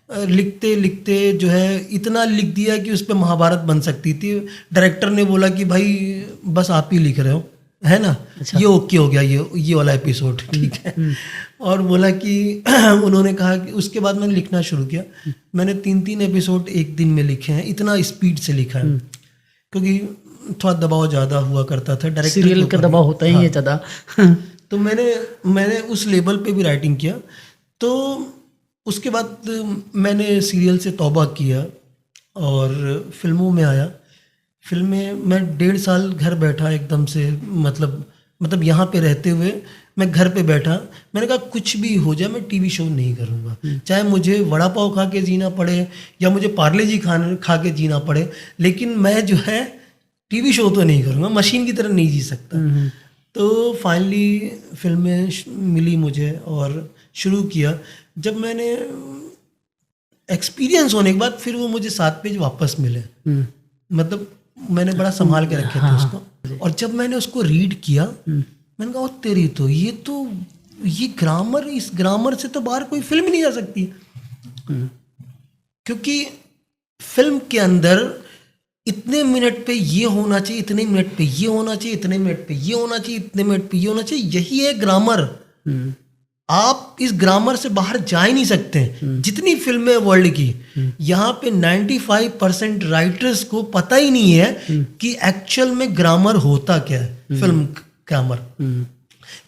लिखते लिखते जो है इतना लिख दिया कि उस पर महाभारत बन सकती थी। डायरेक्टर ने बोला कि भाई बस आप ही लिख रहे हो, है ना। अच्छा। ये ओके हो गया, ये वाला एपिसोड ठीक है। और बोला कि उन्होंने कहा कि उसके बाद मैंने लिखना शुरू किया। मैंने 3-3 एपिसोड एक दिन में लिखे हैं, इतना स्पीड से लिखा है। क्योंकि थोड़ा दबाव ज़्यादा हुआ करता था डायरेक्टर सीरियल का दबाव होता ही है ज़्यादा। तो मैंने उस लेवल पे भी राइटिंग किया। तो उसके बाद मैंने सीरियल से तौबा किया और फिल्मों में आया। फिल्में मैं 1.5 साल घर बैठा एकदम से, मतलब यहाँ पे रहते हुए मैं घर पे बैठा। मैंने कहा कुछ भी हो जाए मैं टीवी शो नहीं करूँगा, चाहे मुझे वड़ा पाव खा के जीना पड़े या मुझे पार्ले जी खा के जीना पड़े, लेकिन मैं जो है टीवी शो तो नहीं करूँगा, मशीन की तरह नहीं जी सकता। तो फाइनली फिल्में मिली मुझे और शुरू किया। जब मैंने एक्सपीरियंस होने के बाद फिर वो मुझे 7 पेज वापस मिले, मतलब मैंने बड़ा संभाल के रखे थे उसको। और जब मैंने उसको रीड किया मैंने कहा तेरी तो ये ग्रामर, इस ग्रामर से तो बाहर कोई फिल्म नहीं आ सकती। क्योंकि फिल्म के अंदर इतने मिनट पे ये होना चाहिए, इतने मिनट पे ये होना चाहिए, इतने मिनट पे ये होना चाहिए, इतने मिनट पे ये होना चाहिए, यही है ग्रामर। आप इस ग्रामर से बाहर जा ही नहीं सकते। जितनी फिल्में वर्ल्ड की, यहाँ पे 95% राइटर्स को पता ही नहीं है कि एक्चुअल में ग्रामर होता क्या है। फिल्म ग्रामर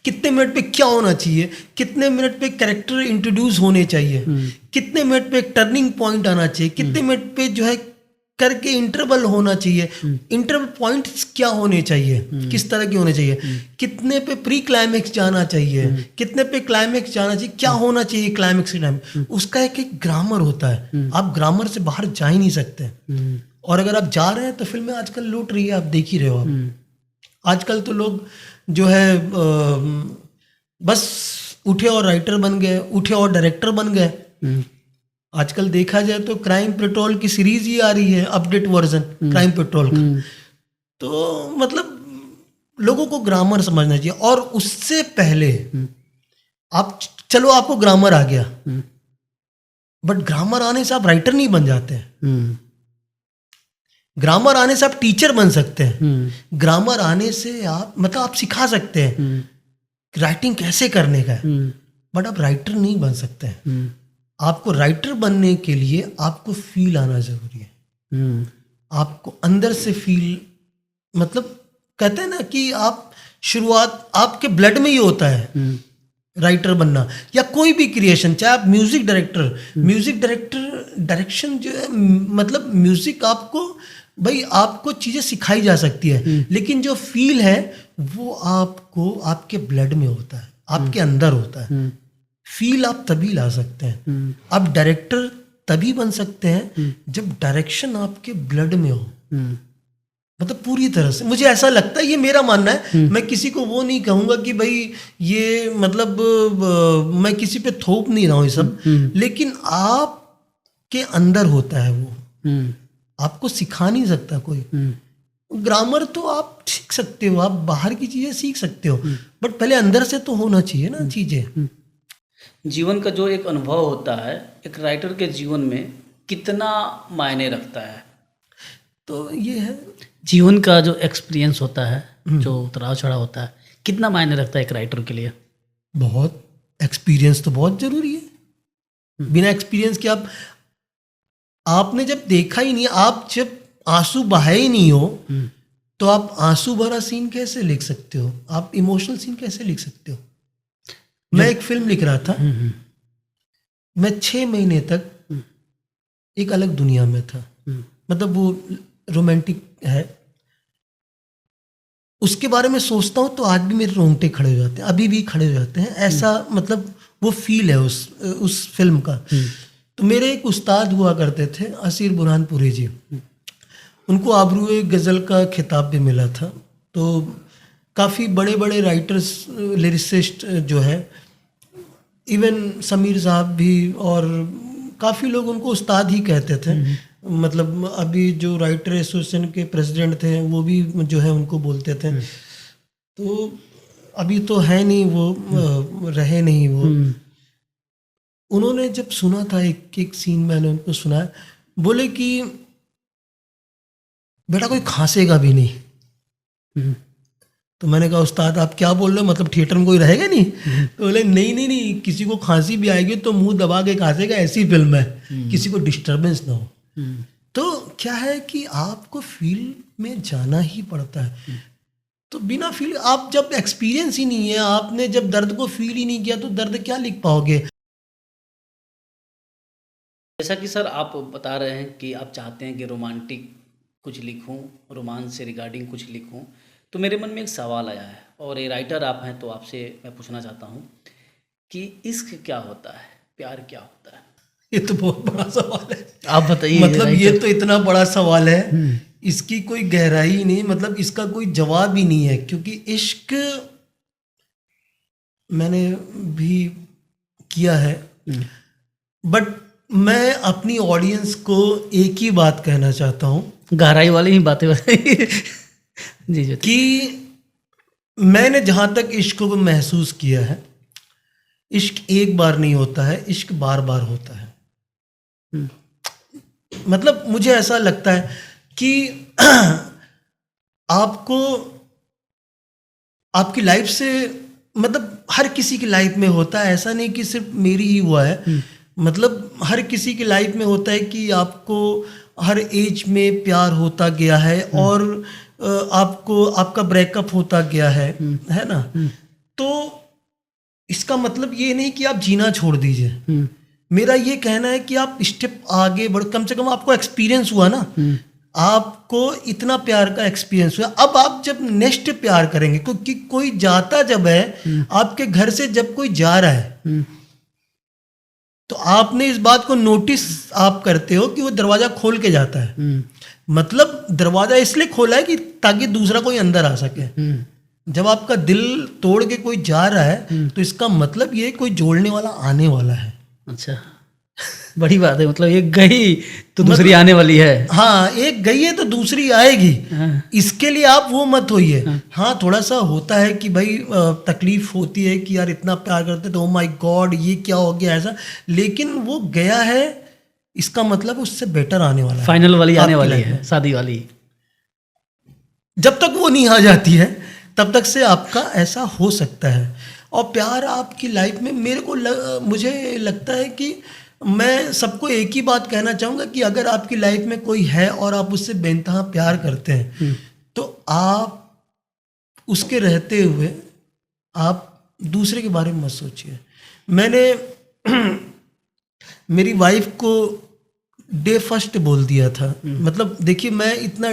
कितने मिनट पे क्या होना चाहिए, कितने मिनट पे कैरेक्टर इंट्रोड्यूस होने चाहिए, कितने मिनट पे टर्निंग पॉइंट आना चाहिए, कितने मिनट पे जो है करके इंटरवल होना चाहिए, इंटरवल पॉइंट्स क्या होने चाहिए, किस तरह के होने चाहिए, कितने पे प्री क्लाइमेक्स जाना चाहिए, कितने पे क्लाइमेक्स जाना चाहिए, क्या होना चाहिए क्लाइमेक्स के टाइम, उसका एक ग्रामर होता है। आप ग्रामर से बाहर जा ही नहीं सकते। और अगर आप जा रहे हैं तो फिल्में आजकल लूट रही है, आप देख ही रहे हो। आप आजकल तो लोग जो है बस उठे और राइटर बन गए, उठे और डायरेक्टर बन गए। आजकल देखा जाए तो क्राइम पेट्रोल की सीरीज ही आ रही है, अपडेट वर्जन क्राइम पेट्रोल का। तो मतलब लोगों को ग्रामर समझना चाहिए। और उससे पहले आप चलो आपको ग्रामर आ गया, बट ग्रामर आने से आप राइटर नहीं बन जाते। ग्रामर आने से आप टीचर बन सकते हैं। ग्रामर आने से आप सिखा सकते हैं राइटिंग कैसे करने का है, बट आप राइटर नहीं बन सकते हैं। आपको राइटर बनने के लिए आपको फील आना जरूरी है। आपको अंदर से फील, मतलब कहते हैं ना कि आप शुरुआत आपके ब्लड में ही होता है राइटर बनना, या कोई भी क्रिएशन, चाहे आप म्यूजिक डायरेक्टर डायरेक्शन जो है, मतलब म्यूजिक आपको चीजें सिखाई जा सकती है, लेकिन जो फील है वो आपको आपके ब्लड में होता है, आपके अंदर होता है। फील आप तभी ला सकते हैं। आप डायरेक्टर तभी बन सकते हैं जब डायरेक्शन आपके ब्लड में हो, मतलब पूरी तरह से। मुझे ऐसा लगता है, ये मेरा मानना है। मैं किसी को वो नहीं कहूंगा कि भाई ये मतलब मैं किसी पे थोप नहीं रहा हूँ ये सब, लेकिन आपके अंदर होता है वो, आपको सिखा नहीं सकता कोई। ग्रामर तो आप सीख सकते हो, आप बाहर की चीजें सीख सकते हो, बट पहले अंदर से तो होना चाहिए ना चीजें। जीवन का जो एक अनुभव होता है एक राइटर के जीवन में कितना मायने रखता है? तो ये है, जीवन का जो एक्सपीरियंस होता है, जो उतराव चढ़ाव होता है, कितना मायने रखता है एक राइटर के लिए? बहुत। एक्सपीरियंस तो बहुत जरूरी है। बिना एक्सपीरियंस के आपने जब देखा ही नहीं, आप जब आंसू बहाए ही नहीं हो, तो आप आंसू भरा सीन कैसे लिख सकते हो? आप इमोशनल सीन कैसे लिख सकते हो? मैं एक फिल्म लिख रहा था, मैं 6 महीने तक एक अलग दुनिया में था। मतलब वो रोमांटिक है, उसके बारे में सोचता हूँ तो आज भी मेरे रोंगटे खड़े हो जाते हैं, अभी भी खड़े हो जाते हैं। ऐसा मतलब वो फील है उस फिल्म का। तो मेरे एक उस्ताद हुआ करते थे, असीर बुरहानपुरी जी, उनको आबरूए गज़ल का खिताब भी मिला था। तो काफ़ी बड़े बड़े राइटर्स, लिरिसिस्ट जो है, इवन समीर साहब भी, और काफ़ी लोग उनको उस्ताद ही कहते थे। मतलब अभी जो राइटर एसोसिएशन के प्रेसिडेंट थे वो भी जो है उनको बोलते थे। तो अभी तो है नहीं वो, रहे नहीं वो। उन्होंने जब सुना था एक सीन, मैंने उनको सुना, बोले कि बेटा कोई खांसेगा भी नहीं। तो मैंने कहा उस्ताद आप क्या बोल रहे हो, मतलब थिएटर में कोई रहेगा नहीं? तो बोले नहीं, किसी को खांसी भी आएगी तो मुंह दबा के खांसेगा, ऐसी फिल्म है, किसी को डिस्टर्बेंस ना हो। तो क्या है कि आपको फील्ड में जाना ही पड़ता है। तो बिना फील, आप जब एक्सपीरियंस ही नहीं है, आपने जब दर्द को फील ही नहीं किया तो दर्द क्या लिख पाओगे। जैसा कि सर आप बता रहे हैं कि आप चाहते हैं कि रोमांटिक कुछ लिखूं, रोमांस से रिगार्डिंग कुछ लिखूं, तो मेरे मन में एक सवाल आया है और ये राइटर आप हैं तो आपसे मैं पूछना चाहता हूं कि इश्क क्या होता है, प्यार क्या होता है? ये तो बहुत बड़ा सवाल है। आप बताइए। मतलब ये तो इतना बड़ा सवाल है, इसकी कोई गहराई नहीं, मतलब इसका कोई जवाब ही नहीं है। क्योंकि इश्क मैंने भी किया है, बट मैं अपनी ऑडियंस को एक ही बात कहना चाहता हूँ, गहराई वाली ही बातें बताइए। जी जी। कि मैंने जहाँ तक इश्क को महसूस किया है, इश्क एक बार नहीं होता है, इश्क बार बार होता है। मतलब मुझे ऐसा लगता है कि आपको आपकी लाइफ से, मतलब हर किसी की लाइफ में होता है, ऐसा नहीं कि सिर्फ मेरी ही हुआ है। मतलब हर किसी की लाइफ में होता है कि आपको हर एज में प्यार होता गया है और आपको आपका ब्रेकअप होता गया है ना। तो इसका मतलब ये नहीं कि आप जीना छोड़ दीजिए। मेरा ये कहना है कि आप स्टेप आगे बढ़, कम से कम आपको एक्सपीरियंस हुआ ना, आपको इतना प्यार का एक्सपीरियंस हुआ, अब आप जब नेक्स्ट प्यार करेंगे, क्योंकि कोई जाता जब है आपके घर से, जब कोई जा रहा है तो आपने इस बात को नोटिस आप करते हो कि वो दरवाजा खोल के जाता है। मतलब दरवाजा इसलिए खोला है कि ताकि दूसरा कोई अंदर आ सके। जब आपका दिल तोड़ के कोई जा रहा है तो इसका मतलब ये कोई जोड़ने वाला आने वाला है। अच्छा, बड़ी बात है। मतलब एक गई तो दूसरी आने वाली है। हाँ, एक गई है तो दूसरी आएगी। हाँ। इसके लिए आप वो मत होइए। हाँ, थोड़ा सा होता है कि भाई तकलीफ होती है कि यार इतना प्यार करते तो ओ माय गॉड ये क्या हो गया ऐसा, लेकिन वो गया है, इसका मतलब उससे बेटर आने वाला है, फाइनल वाली आने वाली है, शादी वाली। जब तक वो नहीं आ जाती है तब तक से आपका ऐसा हो सकता है। और प्यार आपकी लाइफ में, मुझे लगता है कि मैं सबको एक ही बात कहना चाहूँगा कि अगर आपकी लाइफ में कोई है और आप उससे बेइंतहा प्यार करते हैं तो आप उसके रहते हुए आप दूसरे के बारे में मत सोचिए। मैंने मेरी वाइफ को डे फर्स्ट बोल दिया था। मतलब देखिए, मैं इतना,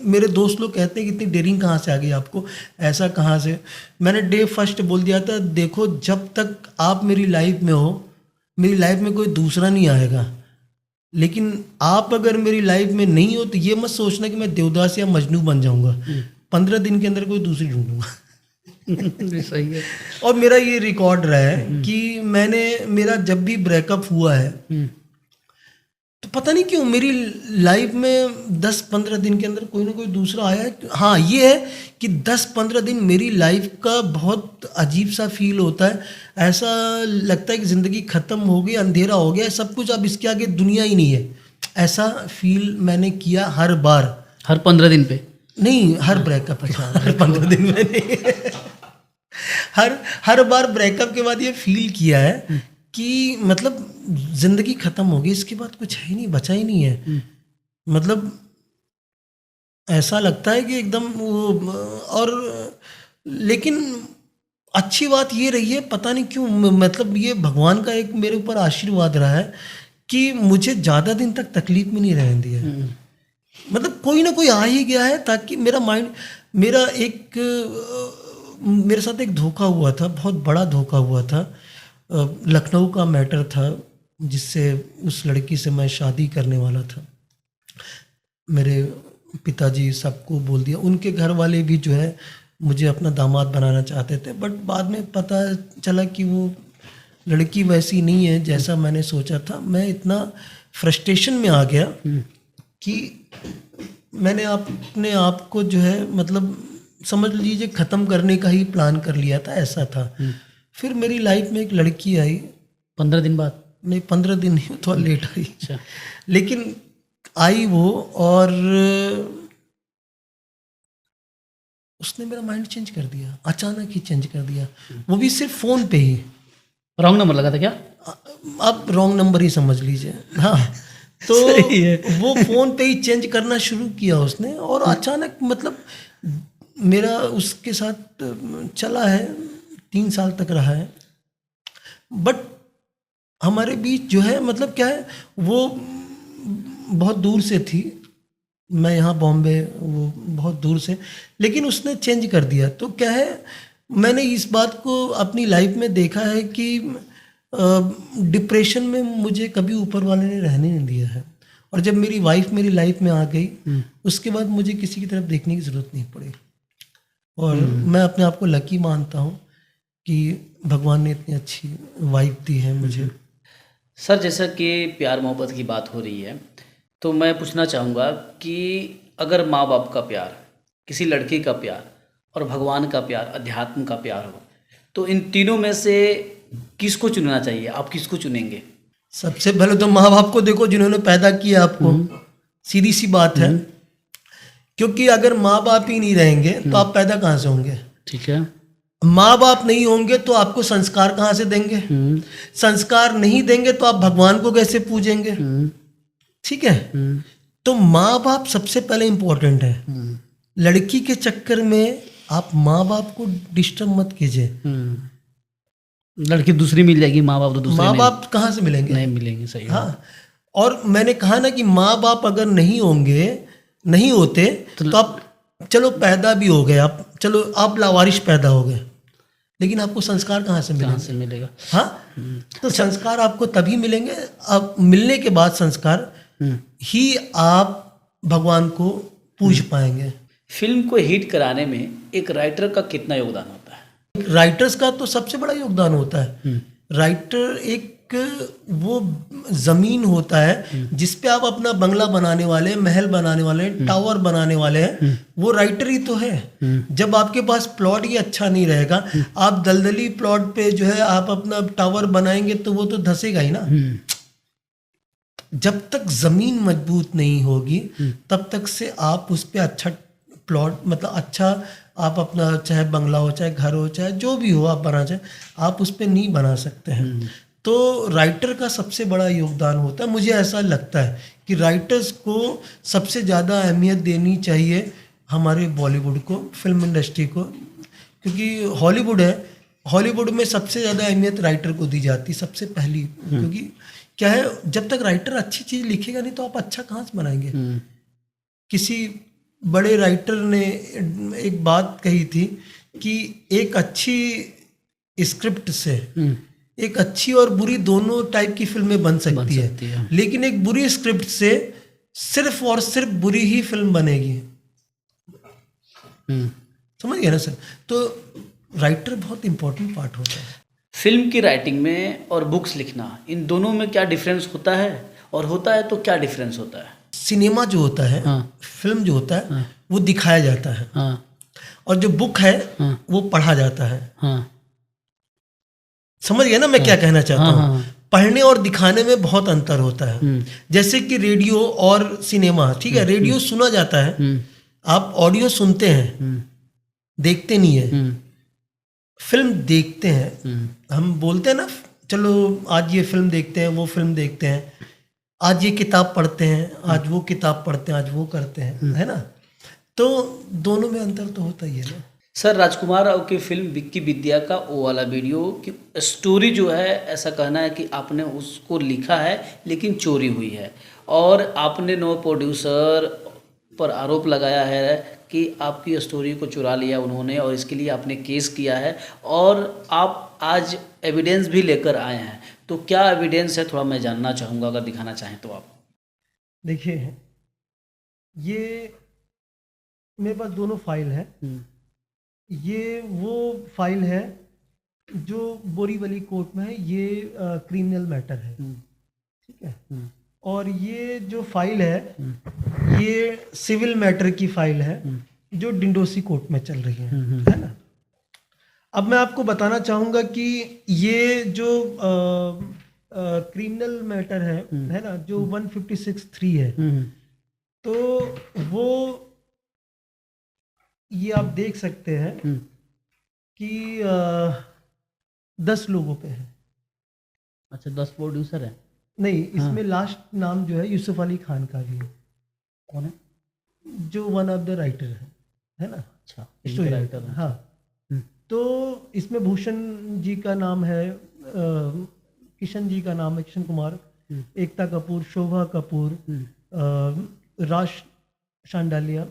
मेरे दोस्त लोग कहते हैं कि इतनी डेयरिंग कहाँ से आ गई आपको, ऐसा कहाँ से। मैंने डे फर्स्ट बोल दिया था, देखो जब तक आप मेरी लाइफ में हो, मेरी लाइफ में कोई दूसरा नहीं आएगा। लेकिन आप अगर मेरी लाइफ में नहीं हो तो ये मत सोचना कि मैं देवदास या मजनू बन जाऊंगा। 15 दिन के अंदर कोई दूसरी ढूंढूंगा। सही है। और मेरा ये रिकॉर्ड रहा है कि मेरा जब भी ब्रेकअप हुआ है तो पता नहीं क्यों मेरी लाइफ में 10-15 दिन के अंदर कोई ना कोई दूसरा आया है। हाँ, ये है कि 10-15 दिन मेरी लाइफ का बहुत अजीब सा फील होता है। ऐसा लगता है कि ज़िंदगी ख़त्म हो गई, अंधेरा हो गया, सब कुछ, अब इसके आगे दुनिया ही नहीं है। ऐसा फील मैंने किया हर बार। हर 15 दिन पे नहीं, हर ब्रेकअप। अच्छा, हर 15 दिन में नहीं। हर बार ब्रेकअप के बाद ये फील किया है कि मतलब जिंदगी खत्म हो गई, इसके बाद कुछ है ही नहीं, बचा ही नहीं है। मतलब ऐसा लगता है कि एकदम वो। और लेकिन अच्छी बात ये रही है, पता नहीं क्यों, मतलब ये भगवान का एक मेरे ऊपर आशीर्वाद रहा है कि मुझे ज़्यादा दिन तक तकलीफ में नहीं रहने दिया। मतलब कोई ना कोई आ ही गया है ताकि मेरे साथ एक धोखा हुआ था, बहुत बड़ा धोखा हुआ था। लखनऊ का मैटर था जिससे उस लड़की से मैं शादी करने वाला था। मेरे पिताजी सबको बोल दिया, उनके घर वाले भी जो है मुझे अपना दामाद बनाना चाहते थे, बट बाद में पता चला कि वो लड़की वैसी नहीं है जैसा मैंने सोचा था। मैं इतना फ्रस्ट्रेशन में आ गया कि मैंने अपने आप को जो है, मतलब समझ लीजिए ख़त्म करने का ही प्लान कर लिया था, ऐसा था। फिर मेरी लाइफ में एक लड़की आई 15 दिन बाद। नहीं, 15 दिन नहीं, थोड़ा लेट आई। अच्छा। लेकिन आई वो, और उसने मेरा माइंड चेंज कर दिया, अचानक ही चेंज कर दिया। वो भी सिर्फ फ़ोन पे ही। रॉन्ग नंबर लगा था क्या? आप रॉन्ग नंबर ही समझ लीजिए। हाँ, तो सही है। वो फ़ोन पे ही चेंज करना शुरू किया उसने, और अचानक मतलब मेरा उसके साथ चला है, 3 साल तक रहा है। बट हमारे बीच जो है मतलब क्या है, वो बहुत दूर से थी, मैं यहाँ बॉम्बे, वो बहुत दूर से, लेकिन उसने चेंज कर दिया। तो क्या है, मैंने इस बात को अपनी लाइफ में देखा है कि डिप्रेशन में मुझे कभी ऊपर वाले ने रहने नहीं दिया है, और जब मेरी वाइफ मेरी लाइफ में आ गई, उसके बाद मुझे किसी की तरफ देखने की ज़रूरत नहीं पड़ी। और मैं अपने आप को लकी मानता हूँ कि भगवान ने इतनी अच्छी वाइफ दी है मुझे। सर, जैसा कि प्यार मोहब्बत की बात हो रही है, तो मैं पूछना चाहूँगा कि अगर माँ बाप का प्यार, किसी लड़की का प्यार और भगवान का प्यार, अध्यात्म का प्यार हो, तो इन तीनों में से किसको चुनना चाहिए? आप किसको चुनेंगे? सबसे पहले तो माँ बाप को देखो जिन्होंने पैदा किया आपको, सीधी सी बात है। क्योंकि अगर माँ बाप ही नहीं रहेंगे तो आप पैदा कहाँ से होंगे? ठीक है। माँ बाप नहीं होंगे तो आपको संस्कार कहाँ से देंगे? संस्कार नहीं देंगे तो आप भगवान को कैसे पूजेंगे? ठीक है। तो माँ बाप सबसे पहले इंपॉर्टेंट है। लड़की के चक्कर में आप माँ बाप को डिस्टर्ब मत कीजिए। लड़की दूसरी मिल जाएगी, माँ बाप तो दूसरे माँ बाप कहाँ से मिलेंगे? नहीं मिलेंगे। सही है। हाँ, और मैंने कहा ना कि माँ बाप अगर नहीं होंगे, नहीं होते तो आप चलो पैदा भी हो गए, आप चलो आप लावारिश पैदा हो गए, लेकिन आपको संस्कार कहाँ से कहाँ मिलेंगे? से मिलेगा? हाँ, तो संस्कार आपको तभी मिलेंगे, अब मिलने के बाद संस्कार ही आप भगवान को पूज पाएंगे। फिल्म को हिट कराने में एक राइटर का कितना योगदान होता है? राइटर्स का तो सबसे बड़ा योगदान होता है। राइटर एक वो जमीन होता है जिस पे आप अपना बंगला बनाने वाले, महल बनाने वाले, टावर बनाने वाले हैं, वो राइटर ही तो है। जब आपके पास प्लॉट ही अच्छा नहीं रहेगा, आप दलदली प्लॉट पे जो है आप अपना टावर बनाएंगे तो वो तो धंसेगा ही ना। जब तक जमीन मजबूत नहीं होगी तब तक से आप उस पे अच्छा प्लॉट, मतलब अच्छा आप अपना चाहे बंगला हो, चाहे घर हो, चाहे जो भी हो आप बना चाहे, आप उस पे नहीं बना सकते हैं। तो राइटर का सबसे बड़ा योगदान होता है। मुझे ऐसा लगता है कि राइटर्स को सबसे ज़्यादा अहमियत देनी चाहिए हमारे बॉलीवुड को, फिल्म इंडस्ट्री को, क्योंकि हॉलीवुड है, हॉलीवुड में सबसे ज़्यादा अहमियत राइटर को दी जाती है सबसे पहली। क्योंकि क्या है, जब तक राइटर अच्छी चीज़ लिखेगा नहीं तो आप अच्छा कहाँ से बनाएंगे? किसी बड़े राइटर ने एक बात कही थी कि एक अच्छी स्क्रिप्ट से एक अच्छी और बुरी दोनों टाइप की फिल्में बन सकती है, लेकिन एक बुरी स्क्रिप्ट से सिर्फ और सिर्फ बुरी ही फिल्म बनेगी। समझ गए ना सर? तो राइटर बहुत इंपॉर्टेंट पार्ट होता है। फिल्म की राइटिंग में और बुक्स लिखना, इन दोनों में क्या डिफरेंस होता है, और होता है तो क्या डिफरेंस होता है? सिनेमा जो होता है, फिल्म जो होता है, वो दिखाया जाता है, और जो बुक है वो पढ़ा जाता है। समझ गए ना मैं क्या कहना चाहता हूँ? पढ़ने और दिखाने में बहुत अंतर होता है। जैसे कि रेडियो और सिनेमा, ठीक है, रेडियो सुना जाता है, आप ऑडियो सुनते हैं, देखते नहीं है। फिल्म देखते हैं, हम बोलते हैं ना चलो आज ये फिल्म देखते हैं, वो फिल्म देखते हैं, आज ये किताब पढ़ते हैं, आज वो किताब पढ़ते हैं, आज वो करते हैं, है ना? तो दोनों में अंतर तो होता ही है ना। सर, राजकुमार राव की फिल्म विक्की विद्या का वो वाला वीडियो की स्टोरी जो है, ऐसा कहना है कि आपने उसको लिखा है लेकिन चोरी हुई है, और आपने नो प्रोड्यूसर पर आरोप लगाया है कि आपकी स्टोरी को चुरा लिया उन्होंने, और इसके लिए आपने केस किया है, और आप आज एविडेंस भी लेकर आए हैं। तो क्या एविडेंस है, थोड़ा मैं जानना चाहूँगा, अगर दिखाना चाहें तो आप। देखिए, ये मेरे पास दोनों फाइल है। ये वो फाइल है जो बोरीवली कोर्ट में है, ये क्रिमिनल मैटर है, ठीक है। और ये जो फाइल है ये सिविल मैटर की फाइल है जो डिंडोसी कोर्ट में चल रही है ना। अब मैं आपको बताना चाहूँगा कि ये जो क्रिमिनल मैटर है ना, जो 156(3) है, तो वो ये आप देख सकते हैं कि 10 लोगों पे है। अच्छा, 10 प्रोड्यूसर हैं। नहीं, इसमें लास्ट नाम जो है यूसुफ अली खान का भी है, कौन है? जो वन ऑफ द राइटर है ना, अच्छा, फिल्म के स्टोरी राइटर हैं। हाँ। हम्म, तो इसमें भूषण जी का नाम है, किशन जी का नाम है किशन कुमार, एकता कपूर, शोभा कपूर, राज शांडालिया,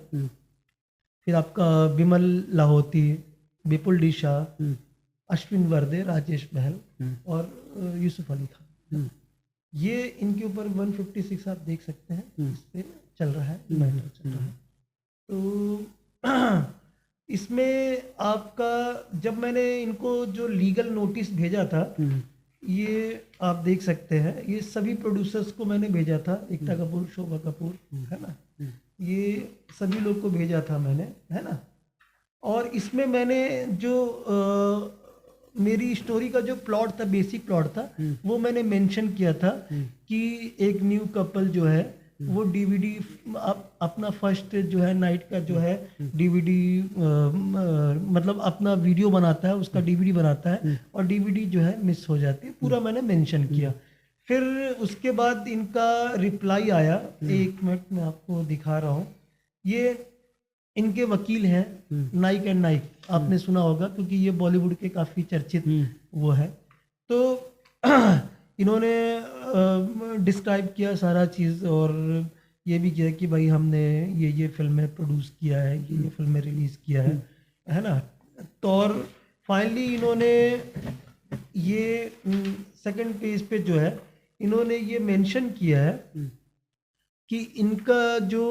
फिर आपका विमल लाहौती, विपुल डी शाह, अश्विन वर्दे, राजेश बहल और यूसुफ अली खान। ये इनके ऊपर 156 आप देख सकते हैं, इस पे चल रहा है, मैटर चल रहा है। तो इसमें आपका, जब मैंने इनको जो लीगल नोटिस भेजा था, ये आप देख सकते हैं, ये सभी प्रोड्यूसर्स को मैंने भेजा था, एकता कपूर, शोभा कपूर, है ना, ये सभी लोग को भेजा था मैंने, है ना। और इसमें मैंने जो मेरी स्टोरी का जो प्लॉट था, बेसिक प्लॉट था, वो मैंने मेंशन किया था कि एक न्यू कपल जो है वो डीवीडी अपना फर्स्ट जो है नाइट का जो है डीवीडी मतलब अपना वीडियो बनाता है, उसका डीवीडी बनाता है, और डीवीडी जो है मिस हो जाती है, पूरा मैंने मेंशन किया। फिर उसके बाद इनका रिप्लाई आया, एक मिनट में आपको दिखा रहा हूँ, ये इनके वकील हैं नाइक एंड नाइक, आपने सुना होगा क्योंकि ये बॉलीवुड के काफ़ी चर्चित वो है। तो इन्होंने डिस्क्राइब किया सारा चीज़, और ये भी किया कि भाई हमने ये फिल्में प्रोड्यूस किया है, ये फिल्में रिलीज़ किया है ना। तो और फाइनली इन्होंने ये सेकंड पेज पे जो है इन्होंने ये मेंशन किया है कि इनका जो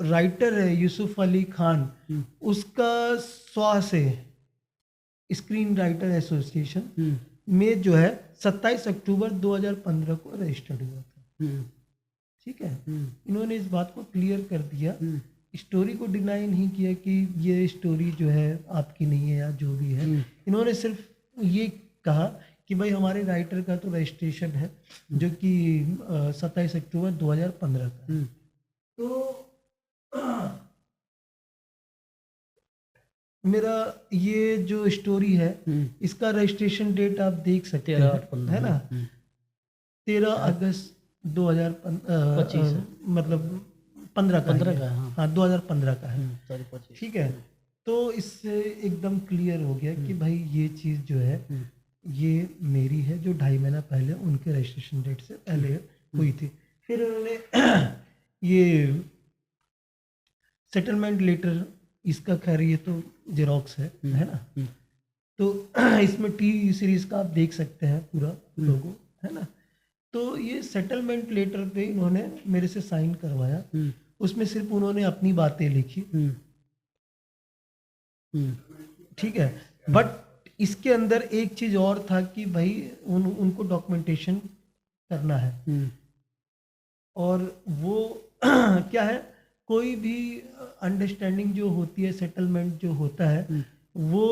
राइटर है यूसुफ अली खान, उसका स्वा से स्क्रीन राइटर एसोसिएशन में जो है 27 अक्टूबर 2015 को रजिस्टर्ड हुआ था। ठीक है, इन्होंने इस बात को क्लियर कर दिया, स्टोरी को डिनाई नहीं किया कि ये स्टोरी जो है आपकी नहीं है या जो भी है। इन्होंने सिर्फ ये कहा कि भाई हमारे राइटर का तो रजिस्ट्रेशन है जो कि 27 अक्टूबर 2015 का है। तो मेरा ये जो स्टोरी है इसका रजिस्ट्रेशन डेट आप देख सकते हैं, है ना, 13 अगस्त 2025 मतलब 15 का है, हाँ 2015 का है। ठीक है, तो इससे एकदम क्लियर हो गया कि भाई ये चीज़ जो है ये मेरी है, जो 2.5 महीना पहले उनके रजिस्ट्रेशन डेट से पहले हुई थी। फिर उन्होंने ये सेटलमेंट लेटर, इसका खैर ये तो जेरोक्स है ना। तो इसमें टी सीरीज का आप देख सकते हैं पूरा लोगो, है ना। तो ये सेटलमेंट लेटर पे इन्होंने मेरे से साइन करवाया, उसमें सिर्फ उन्होंने अपनी बातें लिखी, ठीक है। बट इसके अंदर एक चीज और था कि भाई उनको डॉक्यूमेंटेशन करना है, और वो क्या है, कोई भी अंडरस्टैंडिंग जो होती है, सेटलमेंट जो होता है, वो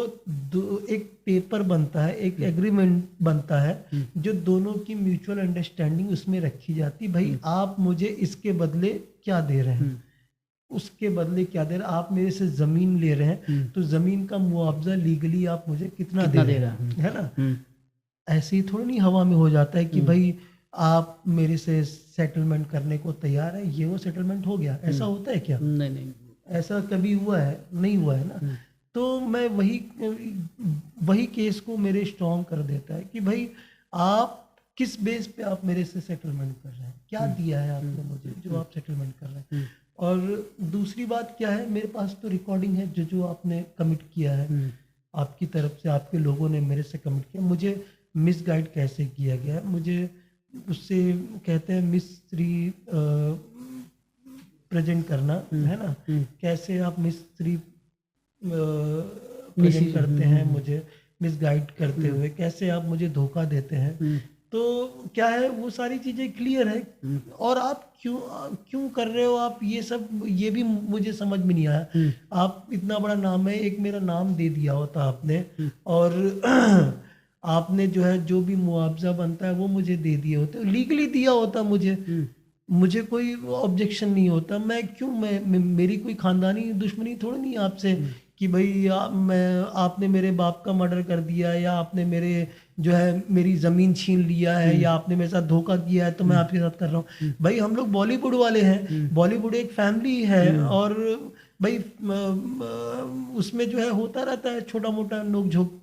एक पेपर बनता है, एक एग्रीमेंट बनता है जो दोनों की म्यूचुअल अंडरस्टैंडिंग उसमें रखी जाती। भाई आप मुझे इसके बदले क्या दे रहे हैं, उसके बदले क्या दे रहे हैं, आप मेरे से जमीन ले रहे हैं तो जमीन का मुआवजा लीगली आप मुझे कितना दे रहे हैं, है ना। ऐसे ही थोड़ी नहीं हवा में हो जाता है कि भाई आप मेरे से सेटलमेंट करने को तैयार है, ये वो सेटलमेंट हो गया, ऐसा होता है क्या? नहीं, ऐसा कभी हुआ है? नहीं हुआ है ना। तो मैं वही केस को मेरे स्ट्रॉन्ग कर देता है कि भाई आप किस बेस पे आप मेरे से सेटलमेंट कर रहे हैं, क्या दिया है आपने मुझे जो आप सेटलमेंट कर रहे हैं। और दूसरी बात क्या है, मेरे पास तो रिकॉर्डिंग है जो आपने कमिट किया है, आपकी तरफ से आपके लोगों ने मेरे से कमिट किया, मुझे मिसगाइड कैसे किया गया है, मुझे उससे कहते हैं मिस्त्री प्रेजेंट करना, है ना, कैसे आप मिस्त्री प्रेजेंट करते हैं, मुझे मिसगाइड करते हुए कैसे आप मुझे धोखा देते हैं। तो क्या है, वो सारी चीज़ें क्लियर है, और आप क्यों कर रहे हो आप ये सब, ये भी मुझे समझ में नहीं आया। आप इतना बड़ा नाम है, एक मेरा नाम दे दिया होता आपने, और आपने जो है जो भी मुआवजा बनता है वो मुझे दे दिए होते, लीगली दिया होता मुझे कोई ऑब्जेक्शन नहीं होता। मैं क्यों, मेरी कोई खानदानी दुश्मनी थोड़ी नहीं आपसे कि भाई आपने मेरे बाप का मर्डर कर दिया, या आपने मेरे जो है मेरी ज़मीन छीन लिया है, या आपने मेरे साथ धोखा किया है, तो मैं आपके साथ कर रहा हूँ। भाई हम लोग बॉलीवुड वाले हैं, बॉलीवुड एक फैमिली है, और भाई उसमें जो है होता रहता है छोटा मोटा नोक झोंक,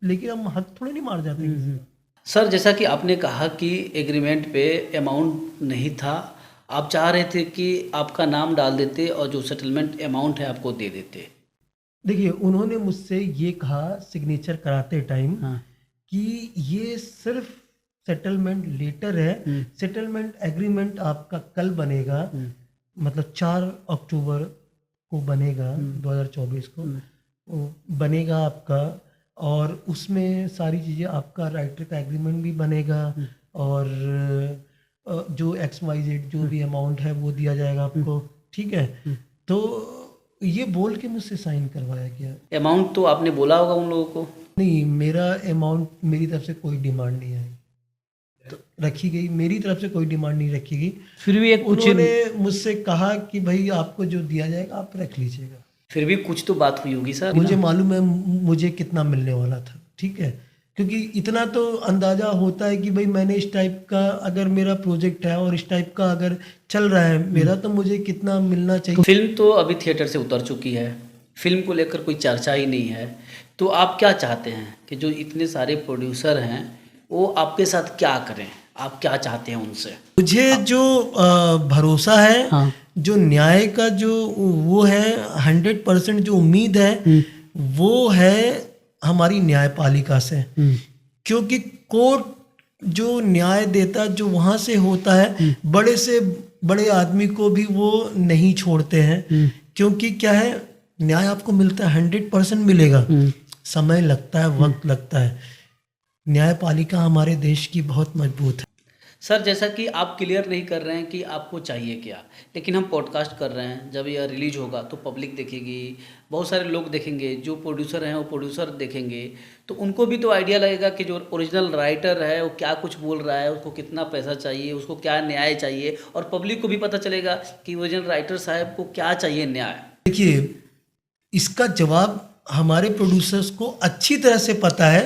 लेकिन हम हद थोड़े नहीं मार जाते किसी का। सर, जैसा कि आपने कहा कि एग्रीमेंट पे अमाउंट नहीं था, आप चाह रहे थे कि आपका नाम डाल देते और जो सेटलमेंट अमाउंट है आपको दे देते। देखिए, उन्होंने मुझसे ये कहा सिग्नेचर कराते टाइम हाँ। कि ये सिर्फ सेटलमेंट लेटर है, सेटलमेंट एग्रीमेंट आपका कल बनेगा, मतलब 4 अक्टूबर को बनेगा, 2024 को वो बनेगा आपका, और उसमें सारी चीज़ें, आपका राइटर का एग्रीमेंट भी बनेगा, और जो XYZ जो भी अमाउंट है वो दिया जाएगा आपको, ठीक है। तो ये बोल के मुझसे साइन करवाया गया। अमाउंट तो आपने बोला होगा उन लोगों को। नहीं, मेरा अमाउंट, मेरी तरफ से कोई डिमांड नहीं आई, तो रखी गई, मेरी तरफ से कोई डिमांड नहीं रखी गई। फिर भी एक कुछ उन्होंने मुझसे कहा कि भाई आपको जो दिया जाएगा आप रख लीजिएगा। फिर भी कुछ तो बात हुई होगी सर। मुझे मालूम है मुझे कितना मिलने वाला था, ठीक है, क्योंकि इतना तो अंदाजा होता है कि भाई मैंने इस टाइप का अगर मेरा प्रोजेक्ट है और इस टाइप का अगर चल रहा है मेरा, तो मुझे कितना मिलना चाहिए। फिल्म तो अभी थिएटर से उतर चुकी है, फिल्म को लेकर कोई चर्चा ही नहीं है, तो आप क्या चाहते हैं कि जो इतने सारे प्रोड्यूसर हैं वो आपके साथ क्या करें? आप क्या चाहते हैं उनसे? मुझे जो भरोसा है, हाँ। जो न्याय का जो वो है, 100% जो उम्मीद है वो है हमारी न्यायपालिका से, क्योंकि कोर्ट जो न्याय देता, जो वहाँ से होता है, बड़े से बड़े आदमी को भी वो नहीं छोड़ते हैं, क्योंकि क्या है, न्याय आपको मिलता है, 100% मिलेगा, समय लगता है, वक्त लगता है। न्यायपालिका हमारे देश की बहुत मजबूत है। सर, जैसा कि आप क्लियर नहीं कर रहे हैं कि आपको चाहिए क्या, लेकिन हम पॉडकास्ट कर रहे हैं, जब यह रिलीज होगा तो पब्लिक देखेगी, बहुत सारे लोग देखेंगे, जो प्रोड्यूसर हैं वो प्रोड्यूसर देखेंगे, तो उनको भी तो आइडिया लगेगा कि जो ओरिजिनल राइटर है वो क्या कुछ बोल रहा है, उसको कितना पैसा चाहिए, उसको क्या न्याय चाहिए, और पब्लिक को भी पता चलेगा कि ओरिजिनल राइटर साहब को क्या चाहिए न्याय। देखिए, इसका जवाब हमारे प्रोड्यूसर्स को अच्छी तरह से पता है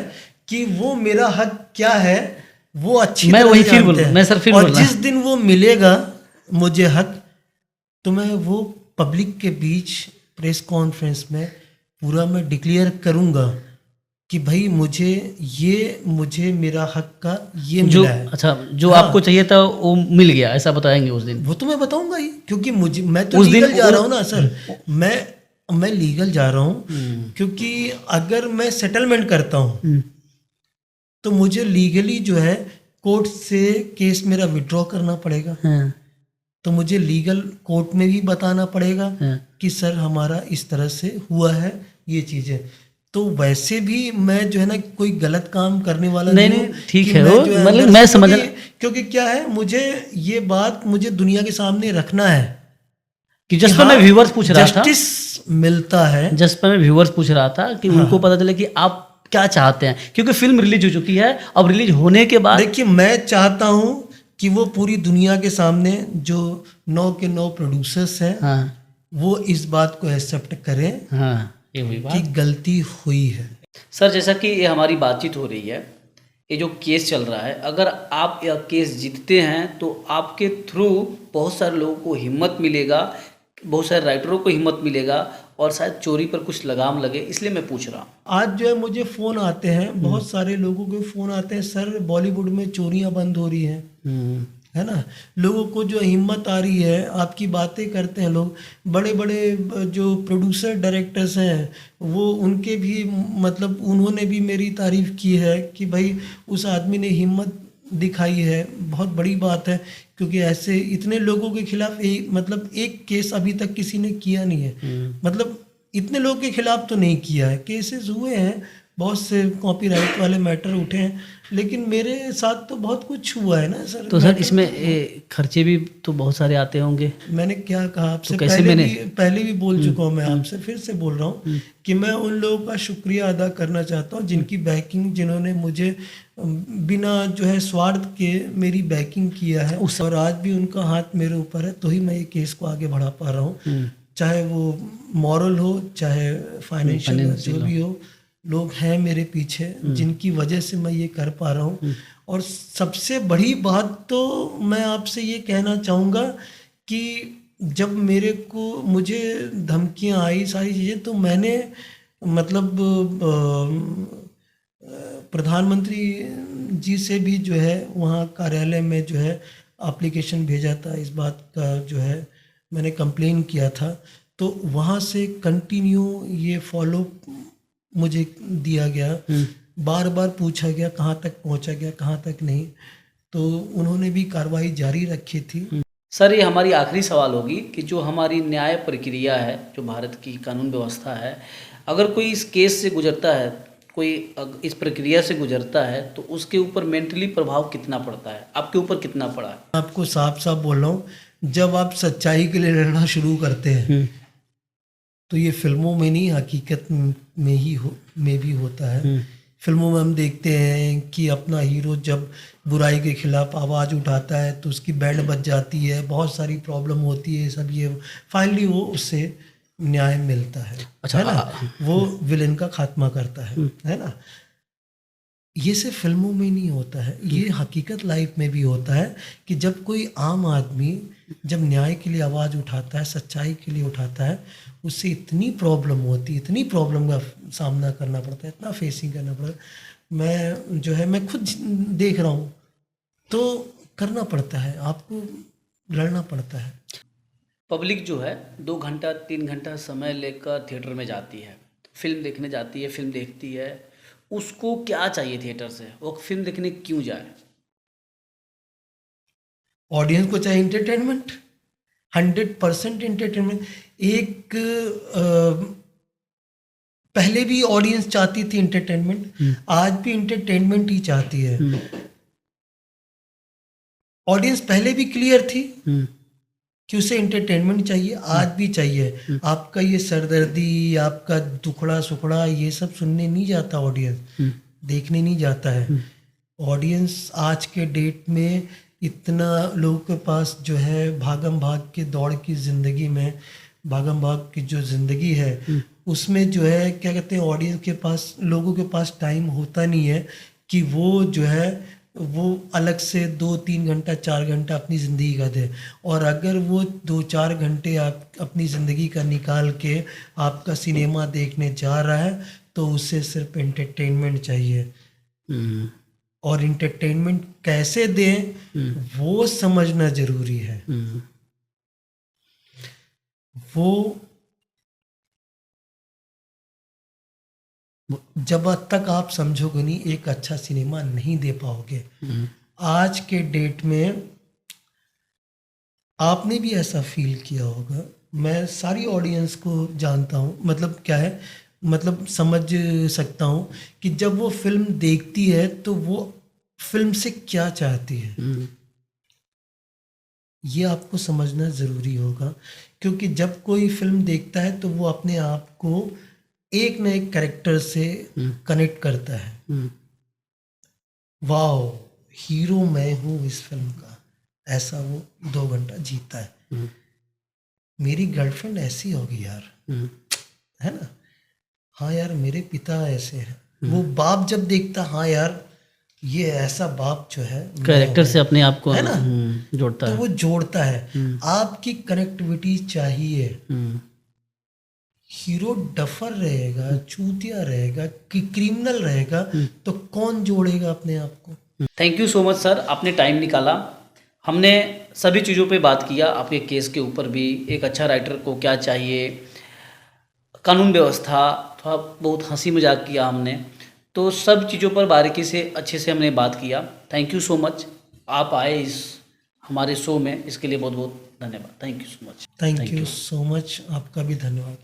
कि वो मेरा हक क्या है, वो अच्छी मैं तरह वही से फिर बोल जानते हैं। मैं सर फिर और बोल रहा जिस दिन वो मिलेगा मुझे हक, तो मैं वो पब्लिक के बीच प्रेस कॉन्फ्रेंस में पूरा मैं डिक्लेयर करूंगा कि भाई मुझे मेरा हक का ये जो मिला है। अच्छा, जो हाँ। आपको चाहिए था वो मिल गया, ऐसा बताएंगे उस दिन? वो तो मैं बताऊंगा ही, क्योंकि मैं तो उस दिन लीगल जा रहा हूँ ना सर, मैं लीगल जा रहा हूँ, क्योंकि अगर मैं सेटलमेंट करता हूँ तो मुझे लीगली जो है कोर्ट से केस मेरा विड्रॉ करना पड़ेगा, हाँ। तो मुझे लीगल कोर्ट में भी बताना पड़ेगा हाँ। कि सर हमारा इस तरह से हुआ है ये चीज़ें। तो वैसे भी मैं जो है ना कोई गलत काम करने वाला नहीं, नहीं नहीं, हूँ ठीक कि है मैं वो, जो है मतलब अंदर मैं से, समझ क्योंकि क्या है, मुझे ये बात मुझे दुनिया के सामने रखना है कि जस्ट पर मैं व्यूअर्स पूछ रहा था, जस्टिस मिलता है। जस्ट पर मैं व्यूअर्स पूछ रहा था कि उनको पता चले कि आप क्या चाहते हैं, क्योंकि फिल्म रिलीज हो चुकी है, अब रिलीज होने के बाद देखिए, मैं चाहता हूँ कि वो पूरी दुनिया के सामने जो 9 के 9 प्रोड्यूसर्स हैं, हाँ, वो इस बात को एक्सेप्ट करें हाँ, ये हुई कि बात। गलती हुई है। सर, जैसा कि ये हमारी बातचीत हो रही है, ये जो केस चल रहा है, अगर आप यह केस जीतते हैं तो आपके थ्रू बहुत सारे लोगों को हिम्मत मिलेगा, बहुत सारे राइटरों को हिम्मत मिलेगा, और शायद चोरी पर कुछ लगाम लगे, इसलिए मैं पूछ रहा हूँ। आज जो है मुझे फ़ोन आते हैं, बहुत सारे लोगों के फ़ोन आते हैं, सर बॉलीवुड में चोरियां बंद हो रही हैं, है ना। लोगों को जो हिम्मत आ रही है, आपकी बातें करते हैं लोग, बड़े बड़े जो प्रोड्यूसर डायरेक्टर्स हैं वो, उनके भी मतलब उन्होंने भी मेरी तारीफ़ की है कि भाई उस आदमी ने हिम्मत दिखाई है, बहुत बड़ी बात है, क्योंकि ऐसे इतने लोगों के खिलाफ एक केस अभी तक किसी ने किया नहीं है, मतलब इतने लोगों के खिलाफ तो नहीं किया है, केसेस हुए हैं, बहुत से कॉपीराइट वाले मैटर उठे हैं, लेकिन मेरे साथ तो बहुत कुछ हुआ है ना सर। तो सर इसमें खर्चे भी तो बहुत सारे आते होंगे। मैंने क्या कहा आपसे, तो कैसे पहले भी बोल चुका हूँ, मैं आपसे फिर से बोल रहा हूँ कि मैं उन लोगों का शुक्रिया अदा करना चाहता हूँ जिनकी बैकिंग, जिन्होंने मुझे बिना जो है स्वार्थ के मेरी बैकिंग किया है, और आज भी उनका हाथ मेरे ऊपर है, तो ही मैं ये केस को आगे बढ़ा पा रहा हूँ। चाहे वो मॉरल हो चाहे फाइनेंशियल हो, जो भी हो, लोग हैं मेरे पीछे जिनकी वजह से मैं ये कर पा रहा हूँ। और सबसे बड़ी बात तो मैं आपसे ये कहना चाहूँगा कि जब मुझे धमकियाँ आई सारी चीज़ें, तो मैंने मतलब प्रधानमंत्री जी से भी जो है वहाँ कार्यालय में जो है एप्लीकेशन भेजा था, इस बात का जो है मैंने कंप्लेन किया था। तो वहाँ से कंटिन्यू ये फॉलो मुझे दिया गया, बार बार पूछा गया कहाँ तक पहुँचा गया, कहाँ तक नहीं। तो उन्होंने भी कार्रवाई जारी रखी थी। सर, ये हमारी आखिरी सवाल होगी कि जो हमारी न्याय प्रक्रिया है, जो भारत की कानून व्यवस्था है, अगर कोई इस केस से गुजरता है, कोई इस प्रक्रिया से गुजरता है, तो उसके ऊपर मेंटली प्रभाव कितना पड़ता है? आपके ऊपर कितना पड़ा है? आपको साफ साफ बोल रहा हूँ, जब आप सच्चाई के लिए लड़ना शुरू करते हैं तो ये फिल्मों में नहीं, हकीकत में भी होता है। फिल्मों में हम देखते हैं कि अपना हीरो जब बुराई के खिलाफ आवाज़ उठाता है तो उसकी बैंड बज जाती है, बहुत सारी प्रॉब्लम होती है, सब ये फाइनली वो उससे न्याय मिलता है। अच्छा, है ना, वो विलेन का खात्मा करता है ना। ये सिर्फ फिल्मों में नहीं होता है, ये हकीकत लाइफ में भी होता है कि जब कोई आम आदमी जब न्याय के लिए आवाज़ उठाता है, सच्चाई के लिए उठाता है, उससे इतनी प्रॉब्लम होती है, इतनी प्रॉब्लम का सामना करना पड़ता है, इतना फेसिंग करना पड़ता है। मैं खुद देख रहा हूँ, तो करना पड़ता है, आपको लड़ना पड़ता है। पब्लिक जो है 2 घंटा 3 घंटा समय लेकर थिएटर में जाती है, फिल्म देखने जाती है, फिल्म देखती है, उसको क्या चाहिए थिएटर से? वो फिल्म देखने क्यों जाए? ऑडियंस को चाहिए एंटरटेनमेंट, 100% एंटरटेनमेंट। एक पहले भी ऑडियंस चाहती थी एंटरटेनमेंट, आज भी एंटरटेनमेंट ही चाहती है। ऑडियंस पहले भी क्लियर थी कि उसे एंटरटेनमेंट चाहिए, आज भी चाहिए। आपका ये सरदर्दी, आपका दुखड़ा सुखड़ा, ये सब सुनने नहीं जाता ऑडियंस, देखने नहीं जाता है ऑडियंस। आज के डेट में इतना लोगों के पास जो है भागम भाग के दौड़ की ज़िंदगी में, भागम भाग की जो ज़िंदगी है उसमें जो है क्या कहते हैं, ऑडियंस के पास, लोगों के पास टाइम होता नहीं है कि वो जो है वो अलग से 2-3 घंटा 4 घंटा अपनी ज़िंदगी का दे। और अगर वो 2-4 घंटे आप अपनी ज़िंदगी का निकाल के आपका सिनेमा देखने जा रहा है तो उसे सिर्फ एंटरटेनमेंट चाहिए। और एंटरटेनमेंट कैसे दें वो समझना ज़रूरी है। वो जब तक आप समझोगे नहीं, एक अच्छा सिनेमा नहीं दे पाओगे। आज के डेट में आपने भी ऐसा फील किया होगा, मैं सारी ऑडियंस को जानता हूँ, मतलब क्या है, मतलब समझ सकता हूँ कि जब वो फिल्म देखती है तो वो फिल्म से क्या चाहती है। ये आपको समझना ज़रूरी होगा, क्योंकि जब कोई फिल्म देखता है तो वो अपने आप को एक न एक कैरेक्टर से कनेक्ट करता है। वाओ, हीरो मैं हूँ इस फिल्म का, ऐसा वो 2 घंटा जीता है। मेरी गर्लफ्रेंड ऐसी होगी यार, है ना, हाँ यार मेरे पिता ऐसे हैं। वो बाप जब देखता, हाँ यार ये ऐसा बाप जो है कैरेक्टर से अपने आप को है ना जोड़ता तो है। वो जोड़ता है। आपकी कनेक्टिविटी चाहिए। हीरो डफर रहेगा, चूतिया रहेगा, कि क्रिमिनल रहेगा तो कौन जोड़ेगा अपने आप को। Thank you so much sir, आपने टाइम निकाला। हमने सभी चीज़ों पे बात किया, आपके केस के ऊपर भी, एक अच्छा राइटर को क्या चाहिए, कानून व्यवस्था, थोड़ा बहुत हंसी मजाक किया हमने, तो सब चीज़ों पर बारीकी से अच्छे से हमने बात किया। थैंक यू सो मच, आप आए इस हमारे शो में, इसके लिए बहुत बहुत धन्यवाद। Thank you so much. Thank you so much, आपका भी धन्यवाद।